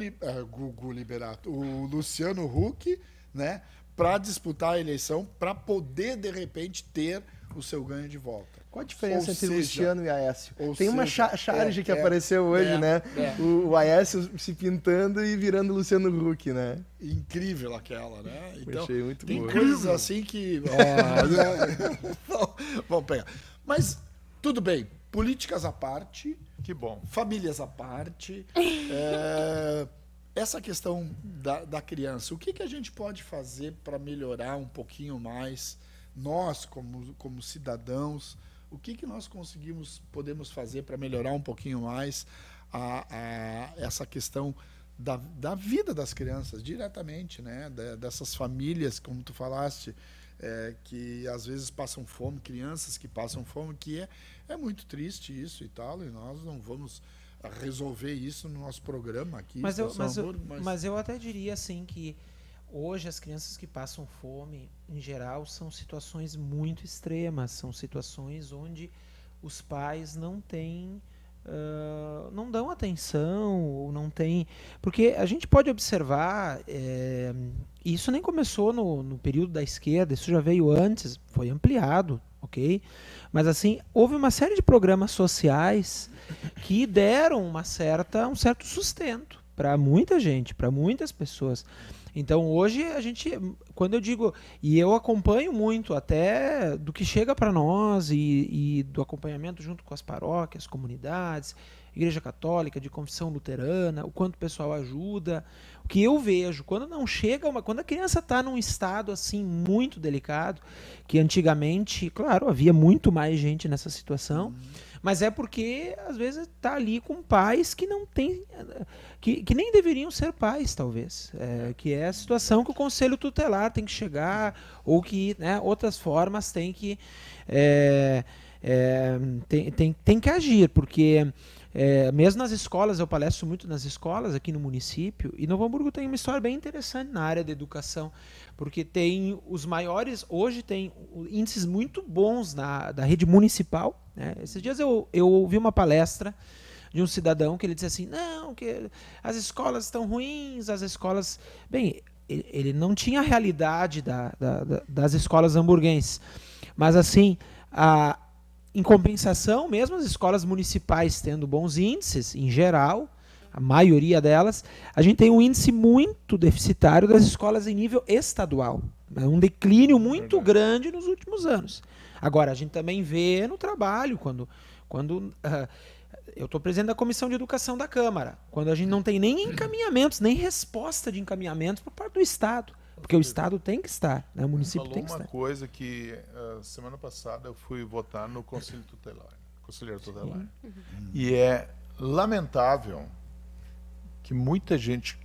Liberato, o Luciano Huck, né, para disputar a eleição, para poder, de repente, ter o seu ganho de volta. Qual a diferença Ou entre seja, Luciano e Aécio? ou Tem uma seja, charge que apareceu hoje, né? O Aécio se pintando e virando Luciano Huck, né? Incrível aquela, né? Então, achei muito tem boa. coisas assim que... Vamos pegar. Mas, tudo bem. Políticas à parte. Que bom. Famílias à parte. Essa questão da criança. O que a gente pode fazer para melhorar um pouquinho mais, nós, como cidadãos, o que nós podemos fazer para melhorar um pouquinho mais essa questão da vida das crianças, diretamente, né? Dessas famílias, como tu falaste, que às vezes passam fome, crianças que passam fome, que é muito triste isso e tal, e nós não vamos resolver isso no nosso programa aqui. Mas eu até diria assim que hoje as crianças que passam fome, em geral, são situações muito extremas, são situações onde os pais não têm, não dão atenção, ou não tem, porque a gente pode observar, isso nem começou no período da esquerda, isso já veio antes, foi ampliado, ok? Mas assim, houve uma série de programas sociais que deram um certo sustento para muita gente, para muitas pessoas. Então hoje a gente, quando eu digo, e eu acompanho muito até do que chega para nós e do acompanhamento junto com as paróquias, comunidades, Igreja Católica, de confissão luterana, o quanto o pessoal ajuda, o que eu vejo, quando não chega, quando a criança está num estado assim muito delicado, que antigamente, claro, havia muito mais gente nessa situação, mas é porque às vezes está ali com pais que não têm, que nem deveriam ser pais, talvez, que é a situação que o Conselho Tutelar tem que chegar, ou que, né, outras formas tem que tem que agir, porque mesmo nas escolas, eu palestro muito nas escolas aqui no município, e Novo Hamburgo tem uma história bem interessante na área da educação, porque tem os maiores, hoje tem índices muito bons da rede municipal, né? Esses dias eu ouvi uma palestra de um cidadão que ele disse assim, não, que as escolas estão ruins, as escolas... Bem, ele não tinha a realidade das escolas hamburguenses, mas assim, em compensação, mesmo as escolas municipais tendo bons índices, em geral, a maioria delas, a gente tem um índice muito deficitário das escolas em nível estadual. É um declínio muito grande nos últimos anos. Agora, a gente também vê no trabalho, quando eu estou presidente da Comissão de Educação da Câmara, quando a gente não tem nem encaminhamentos, nem resposta de encaminhamentos por parte do Estado. Porque o Estado tem que estar, né? O município tem que estar. Uma coisa que semana passada eu fui votar no Conselheiro Tutelar. E é lamentável que muita gente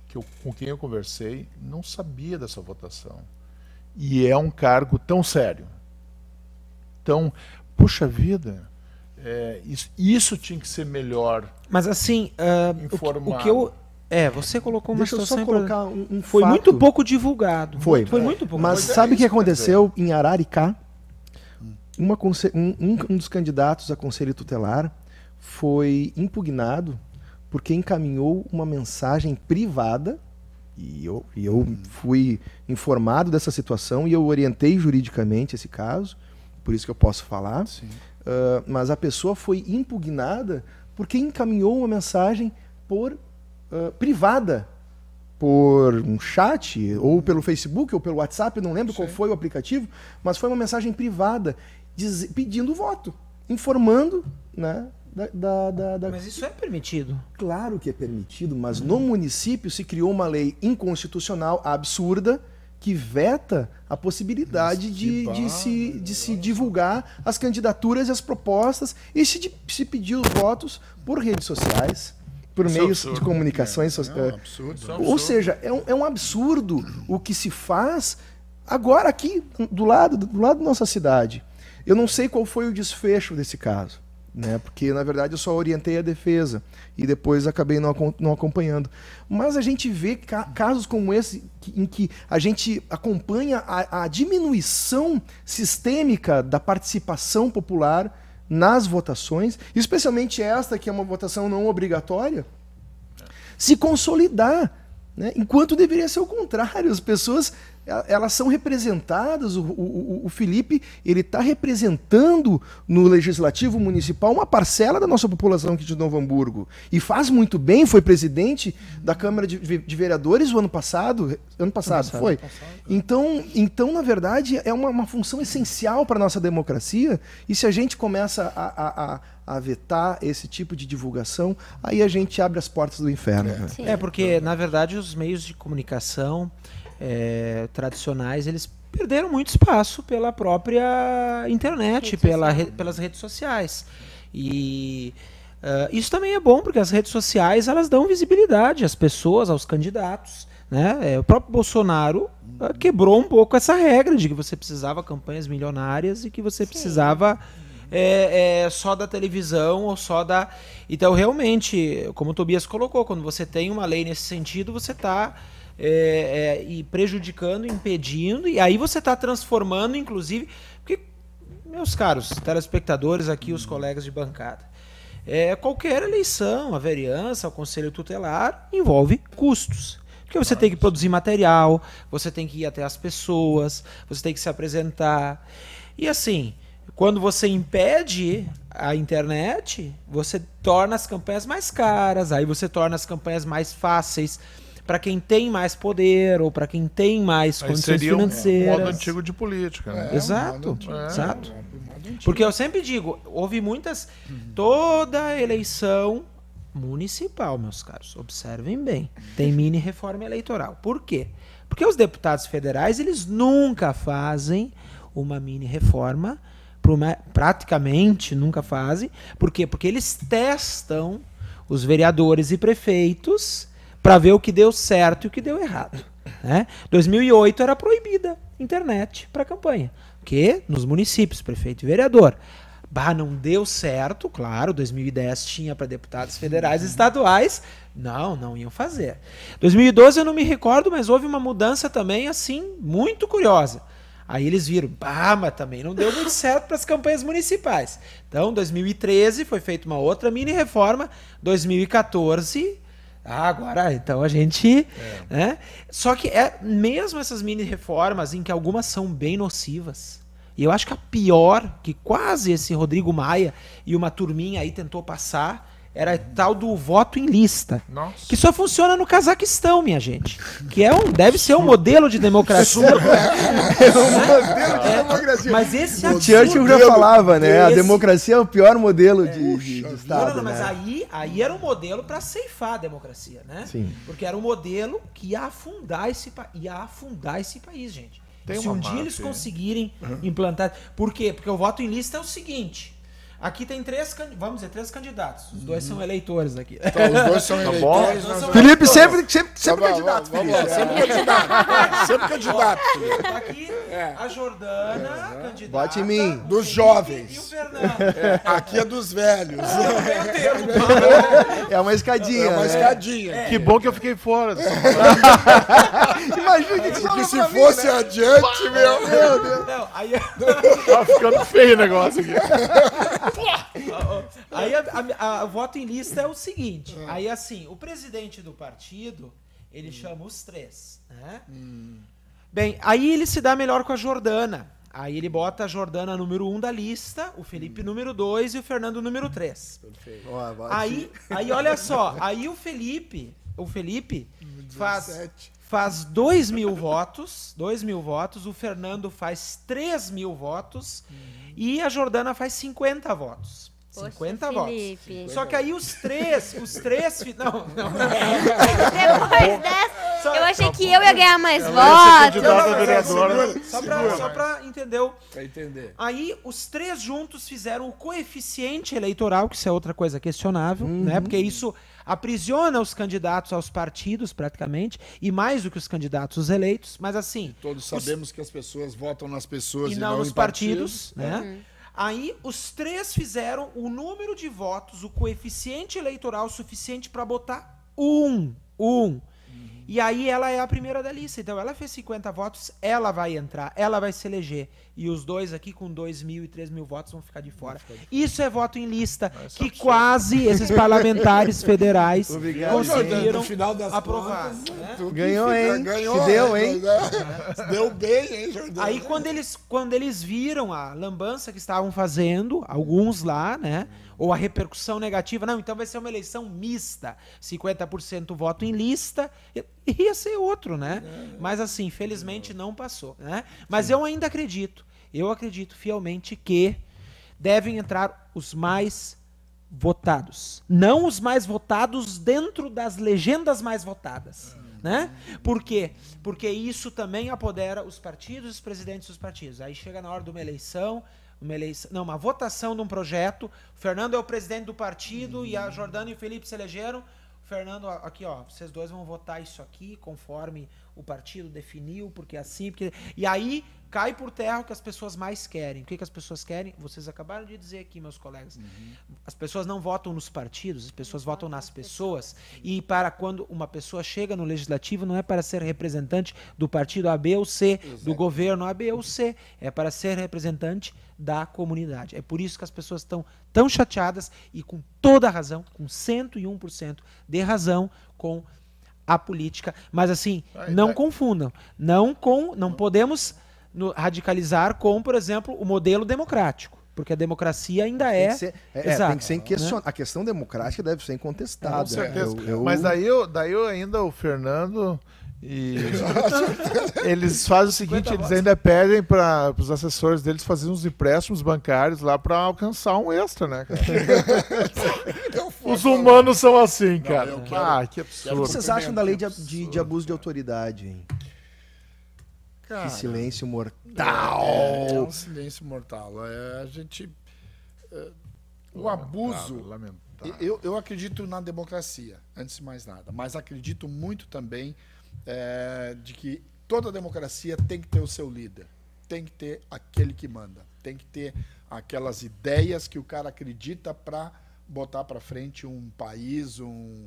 com quem eu conversei não sabia dessa votação. E é um cargo tão sério. Então, puxa vida, isso tinha que ser melhor. Mas assim, informado. o que eu... você colocou uma situação... Deixa eu só colocar um Foi fato. muito pouco divulgado. Foi muito pouco. Mas sabe o que aconteceu em Araricá? Um dos candidatos a conselho tutelar foi impugnado porque encaminhou uma mensagem privada, e eu fui informado dessa situação e eu orientei juridicamente esse caso, por isso que eu posso falar. Mas a pessoa foi impugnada porque encaminhou uma mensagem privada, por um chat, ou pelo Facebook, ou pelo WhatsApp, eu não lembro qual foi o aplicativo, mas foi uma mensagem privada pedindo voto, informando, né, Mas isso é permitido? Claro que é permitido, mas no município se criou uma lei inconstitucional absurda que veta a possibilidade de se divulgar as candidaturas e as propostas e se pedir os votos por redes sociais, por meios de comunicações sociais. Ou seja, é um absurdo o que se faz agora aqui do lado da nossa cidade. Eu não sei qual foi o desfecho desse caso, né? Porque na verdade eu só orientei a defesa e depois acabei não acompanhando. Mas a gente vê casos como esse em que a gente acompanha a diminuição sistêmica da participação popular nas votações, especialmente esta que é uma votação não obrigatória, se consolidar, né? Enquanto deveria ser o contrário, as pessoas elas são representadas, o Felipe, ele está representando no Legislativo Municipal uma parcela da nossa população aqui de Novo Hamburgo. E faz muito bem, foi presidente da Câmara de Vereadores o ano passado. Ano passado, foi? Então, na verdade, é uma função essencial para a nossa democracia, e se a gente começa a vetar esse tipo de divulgação, aí a gente abre as portas do inferno. Porque, na verdade, os meios de comunicação tradicionais, eles perderam muito espaço pela própria internet, pelas redes sociais. E isso também é bom, porque as redes sociais, elas dão visibilidade às pessoas, aos candidatos, né? O próprio Bolsonaro quebrou um pouco essa regra de que você precisava campanhas milionárias e que você precisava só da televisão ou só da... Então, realmente, como o Tobias colocou, quando você tem uma lei nesse sentido, você está prejudicando, impedindo, e aí você está transformando, inclusive... Porque, meus caros telespectadores aqui, os colegas de bancada, qualquer eleição, a vereança, o conselho tutelar, envolve custos. Porque você tem que produzir material, você tem que ir até as pessoas, você tem que se apresentar. E assim, quando você impede a internet, você torna as campanhas mais caras, aí você torna as campanhas mais fáceis para quem tem mais poder ou para quem tem mais condições financeiras. Um modo antigo de política, né? Exato. Porque eu sempre digo, houve muitas... Toda eleição municipal, meus caros, observem bem, tem mini reforma eleitoral. Por quê? Porque os deputados federais, eles nunca fazem uma mini reforma, praticamente nunca fazem. Por quê? Porque eles testam os vereadores e prefeitos para ver o que deu certo e o que deu errado. Né? 2008 era proibida internet para campanha, porque nos municípios, prefeito e vereador. Não deu certo, claro, 2010 tinha para deputados federais e estaduais, não iam fazer. 2012 eu não me recordo, mas houve uma mudança também, assim, muito curiosa. Aí eles viram, mas também não deu muito certo para as campanhas municipais. Então, 2013 foi feita uma outra mini reforma, 2014... agora, então a gente... Né? Só que mesmo essas mini reformas, em que algumas são bem nocivas, e eu acho que a pior, que quase esse Rodrigo Maia e uma turminha aí tentou passar, era tal do voto em lista. Nossa. Que só funciona no Cazaquistão, minha gente. Que deve ser um modelo de democracia. Modelo de democracia. Mas esse o Churchill já falava, né? A democracia é o pior modelo de Estado. Mas aí era um modelo para ceifar a democracia, né? Sim. Porque era um modelo que ia afundar esse país, gente. Se um dia eles conseguirem implantar... Por quê? Porque o voto em lista é o seguinte... Aqui tem três candidatos. Os dois são eleitores aqui. Então, os dois são eleitores. Felipe sempre candidato. Vamos lá, sempre candidato. Sempre candidato. Tá aqui a Jordana, candidata. Bote em mim. Dos jovens. E o Fernando. Aqui é dos velhos. É uma escadinha. É uma escadinha. Que bom que eu fiquei fora. Imagina que se fosse adiante, meu Deus. Não, aí... Tá ficando feio o negócio aqui. Aí o voto em lista é o seguinte. Aí assim, o presidente do partido, ele chama os três, né? Bem, aí ele se dá melhor com a Jordana. Aí ele bota a Jordana número 1 da lista, o Felipe número 2 e o Fernando número 3. Perfeito. Aí olha só, aí o Felipe faz 2.000 votos, o Fernando faz 3.000 votos e a Jordana faz 50 votos. Poxa, 50 Felipe. votos. Só que aí os três... Não. Depois dessa, eu achei que eu ia ganhar mais votos. Só pra entender. Pra entender. Aí os três juntos fizeram o coeficiente eleitoral, que isso é outra coisa questionável, né? Porque isso aprisiona os candidatos aos partidos, praticamente, e mais do que os candidatos, os eleitos. Mas assim... Todos sabemos que as pessoas votam nas pessoas e não nos em partidos, né? Aí os três fizeram o número de votos, o coeficiente eleitoral suficiente para botar um. E aí ela é a primeira da lista. Então ela fez 50 votos, ela vai entrar, ela vai se eleger. e os dois aqui com 2.000 e 3.000 votos vão ficar de fora. Isso é voto em lista, que absurdo. Quase esses parlamentares federais conseguiram no final das aprovar. contas, Né? tu que Ganhou, hein? Ganhou, Se deu, hein? Se deu bem, hein, Jordão? Aí quando eles viram a lambança que estavam fazendo, alguns lá, né? Ou a repercussão negativa, não, então vai ser uma eleição mista, 50% voto em lista, ia ser outro, né? Mas assim, felizmente não passou, né? Mas eu ainda acredito fielmente que devem entrar os mais votados. Não os mais votados dentro das legendas mais votadas. Né? Por quê? Porque isso também apodera os partidos e os presidentes dos partidos. Aí chega na hora de uma votação de um projeto. O Fernando é o presidente do partido e a Jordana e o Felipe se elegeram. O Fernando, aqui, ó, vocês dois vão votar isso aqui conforme o partido definiu, porque é assim, porque... E aí cai por terra o que as pessoas mais querem. O que as pessoas querem? Vocês acabaram de dizer aqui, meus colegas. As pessoas não votam nos partidos, as pessoas votam nas pessoas. E para quando uma pessoa chega no legislativo, não é para ser representante do partido A, B ou C, do governo A, B ou C. É para ser representante da comunidade. É por isso que as pessoas estão tão chateadas e com toda a razão, com 101% de razão, com a política. Mas assim, não confundam. Não podemos radicalizar com, por exemplo, o modelo democrático. Porque a democracia ainda tem que ser né? A questão democrática deve ser incontestada. Com certeza. Mas daí eu ainda, o Fernando... E eles fazem o seguinte, eles ainda pedem para os assessores deles fazerem uns empréstimos bancários lá para alcançar um extra, né, cara? Os humanos são assim, cara. Que absurdo. O que vocês acham da lei de abuso de autoridade, hein? Cara, que silêncio mortal. É um silêncio mortal. O abuso... Eu acredito na democracia, antes de mais nada. Mas acredito muito também de que toda democracia tem que ter o seu líder. Tem que ter aquele que manda. Tem que ter aquelas ideias que o cara acredita para botar para frente um país, um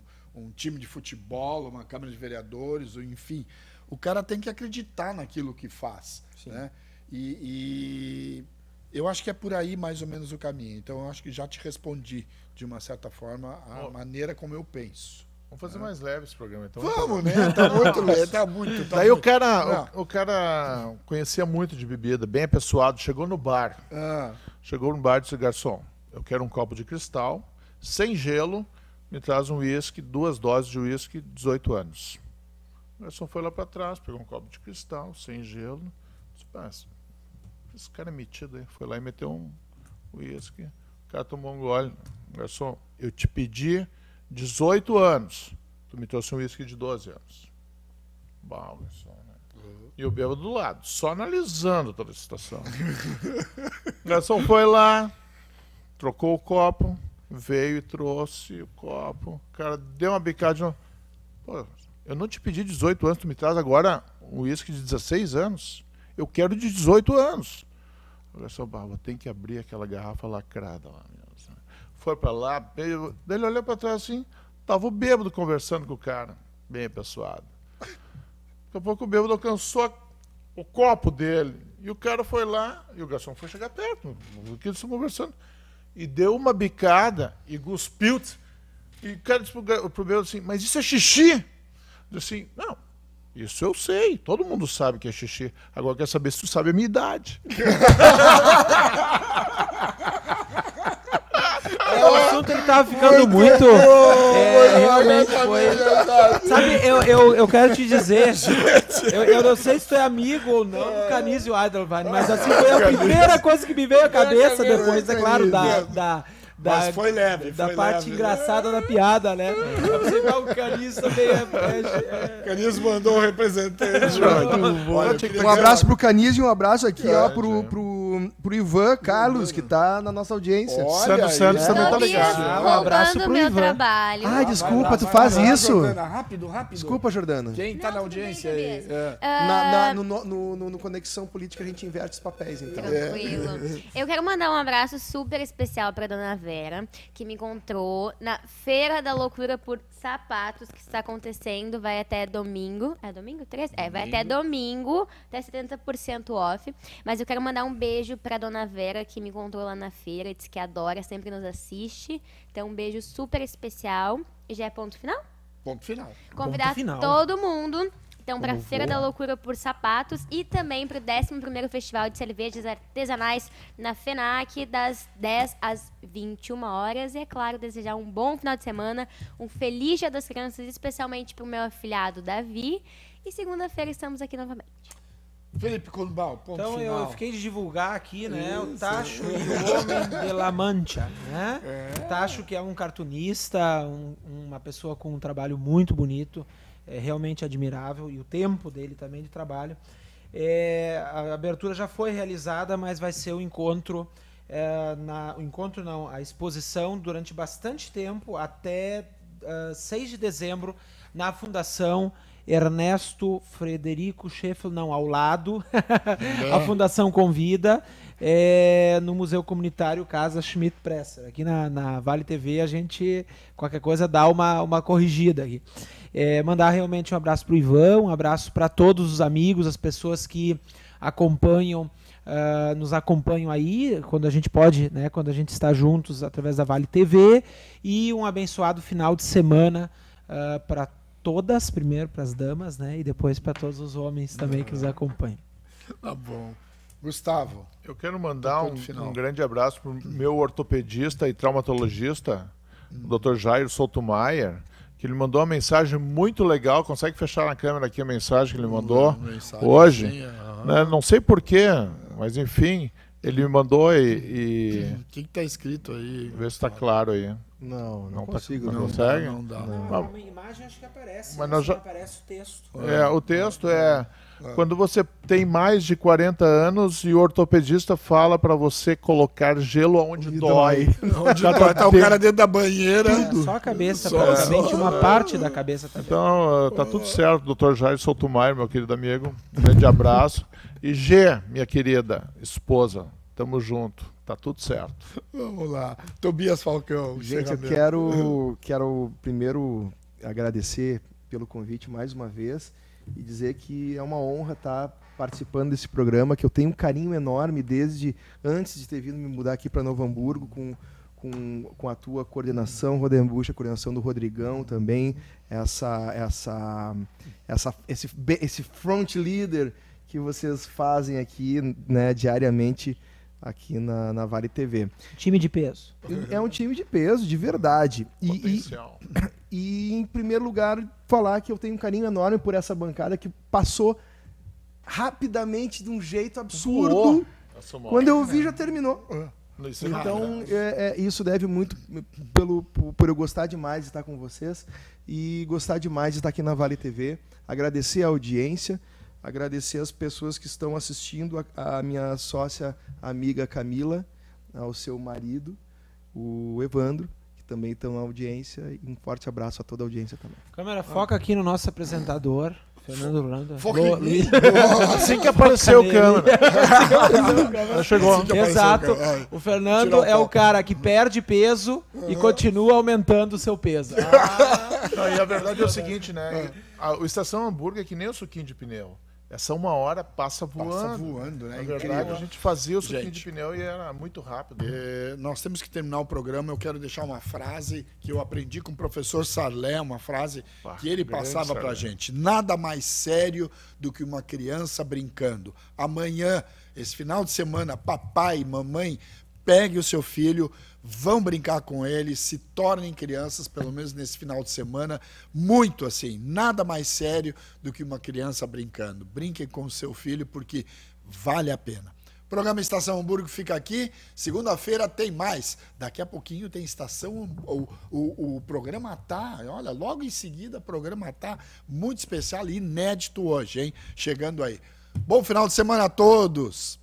time de futebol, uma Câmara de Vereadores, enfim. O cara tem que acreditar naquilo que faz. Né? E eu acho que é por aí mais ou menos o caminho. Então eu acho que já te respondi, de uma certa forma, a maneira como eu penso. Vamos fazer mais leve esse programa, então. Vamos, né? Tá muito leve, tá muito. Daí o cara conhecia muito de bebida, bem apessoado, chegou no bar. Chegou no bar e disse, garçom, eu quero um copo de cristal, sem gelo, me traz um uísque, 2 doses de uísque, 18 anos. O garçom foi lá para trás, pegou um copo de cristal, sem gelo, disse, esse cara é metido aí. Foi lá e meteu um uísque, o cara tomou um gole. Garçom, eu te pedi 18 anos. Tu me trouxe um uísque de 12 anos. Bom, garçom, né? E o bêbado do lado, só analisando toda a situação. O garçom foi lá, trocou o copo, veio e trouxe o copo. O cara deu uma bicada de novo. Pô, eu não te pedi 18 anos, tu me traz agora um uísque de 16 anos. Eu quero de 18 anos. O garçom, tem que abrir aquela garrafa lacrada lá mesmo. Foi pra lá, daí ele olhou pra trás assim, tava o bêbado conversando com o cara, bem apessoado. Daqui a pouco o bêbado alcançou o copo dele, e o cara foi lá, e o garçom foi chegar perto, que eles estão conversando, e deu uma bicada, e cuspiu, e o cara disse pro bêbado assim, mas isso é xixi? Disse assim, não, isso eu sei, todo mundo sabe que é xixi, agora quer saber se tu sabe a minha idade. O assunto ele tava ficando muito. Realmente foi. Sabe, eu quero te dizer. Eu não sei se tu é amigo ou não do Canizio Adelwein, mas assim foi a primeira coisa que me veio à cabeça depois, é claro, Mas foi leve. Da parte engraçada da piada, né? Você vê o Canizio também. Canizio mandou um representante. Um abraço pro Canizio e um abraço aqui, ó, pro pro Ivan Carlos, que tá na nossa audiência. Olha Santos aí. também tá Tobias, ligado. Um abraço roubando pro meu Ivan. trabalho. Ai, desculpa, Vai tu lá, faz vai lá, isso? Jordana, rápido. Desculpa, Jordana. Quem tá Não, na tudo bem, audiência aí? Tobias. No Conexão Política a gente inverte os papéis, então. Tranquilo. Eu quero mandar um abraço super especial pra dona Vera, que me encontrou na Feira da Loucura por Sapatos, que está acontecendo, vai até domingo. É domingo? 13? Vai até domingo, até 70% off. Mas eu quero mandar um beijo pra dona Vera, que me encontrou lá na feira, disse que adora, sempre nos assiste. Então, um beijo super especial. E já é ponto final? Ponto final. Convidar final. todo mundo, então, para a Feira da Loucura por Sapatos e também para o 11º Festival de Cervejas Artesanais na FENAC, das 10 às 21 horas. E, é claro, desejar um bom final de semana, um feliz Dia das Crianças, especialmente para o meu afilhado Davi. E segunda-feira estamos aqui novamente. Felipe Columbal, ponto Então final. eu fiquei de divulgar aqui, né, o Tacho e o Homem de La Mancha, né? O Tacho, que é um cartunista, uma pessoa com um trabalho muito bonito, é realmente admirável, e o tempo dele também de trabalho. A abertura já foi realizada, mas vai ser o encontro, a exposição durante bastante tempo, até 6 de dezembro, na Fundação Ernesto Frederico Scheffel, ao lado. A Fundação convida, no Museu Comunitário Casa Schmidt Presser. Aqui na Vale TV a gente, qualquer coisa, dá uma corrigida aqui. Mandar realmente um abraço para o Ivan, um abraço para todos os amigos, as pessoas que acompanham, nos acompanham aí, quando a gente pode, né, quando a gente está juntos através da Vale TV, e um abençoado final de semana para todas, primeiro para as damas, né, e depois para todos os homens também que nos acompanham. Tá bom. Gustavo. Eu quero mandar Ponto final. um grande abraço para o meu ortopedista e traumatologista, o Dr. Jair Souto-Maier, que ele mandou uma mensagem muito legal. Consegue fechar na câmera aqui a mensagem que ele mandou hoje? Sim, Né? Não sei porquê, mas enfim, ele me mandou e o que está escrito aí? vê se está claro aí. Não Tá- consigo. não consegue? Não dá. Uma imagem acho que aparece, Mas nós já- aparece o texto. O texto é quando você tem mais de 40 anos e o ortopedista fala para você colocar gelo onde dói. Onde tá o cara dentro da banheira. Só a cabeça, Só- praticamente uma parte da cabeça também. Então, tá tudo certo, Dr. Jair Souto-Maier, meu querido amigo. Um grande abraço. E G, minha querida esposa, tamo junto. Tá tudo certo. Vamos lá. Tobias Falcão. Gente, eu quero primeiro agradecer pelo convite mais uma vez e dizer que é uma honra estar participando desse programa, que eu tenho um carinho enorme desde antes de ter vindo me mudar aqui para Novo Hamburgo, com a tua coordenação, Rodenbusch, a coordenação do Rodrigão também, esse front leader que vocês fazem aqui, né, diariamente aqui na Vale TV. Time de peso. É um time de peso, de verdade. Potencial. E, em primeiro lugar, falar que eu tenho um carinho enorme por essa bancada que passou rapidamente de um jeito absurdo. Quando eu vi, já terminou. Então, isso deve muito por eu gostar demais de estar com vocês e gostar demais de estar aqui na Vale TV. Agradecer a audiência, agradecer as pessoas que estão assistindo, a minha sócia, amiga Camila, ao seu marido, o Evandro, que também estão na audiência. E um forte abraço a toda a audiência também. Câmera, foca aqui no nosso apresentador, Fernando Rolando. Foca em mim. Assim que apareceu o câmera. Chegou. Exato. Vai. O Fernando Tirar o é o foco. cara que perde peso e continua aumentando o seu peso. Não, e a verdade é o seguinte, né? O Estação Hambúrguer é que nem o suquinho de pneu. Essa 1 hora passa voando. Passa voando, né? Na verdade, Incrível. a gente fazia o suquinho Gente, de pneu e era muito rápido. Nós temos que terminar o programa. Eu quero deixar uma frase que eu aprendi com o professor Sarlé, uma frase que ele grande passava pra Sarlé. gente. Nada mais sério do que uma criança brincando. Amanhã, esse final de semana, papai e mamãe, pegue o seu filho, vão brincar com ele, se tornem crianças, pelo menos nesse final de semana, muito assim, nada mais sério do que uma criança brincando. Brinquem com o seu filho porque vale a pena. O programa Estação Hamburgo fica aqui, segunda-feira tem mais, daqui a pouquinho tem Estação, o programa tá, olha, logo em seguida o programa tá muito especial e inédito hoje, hein? Chegando aí. Bom final de semana a todos!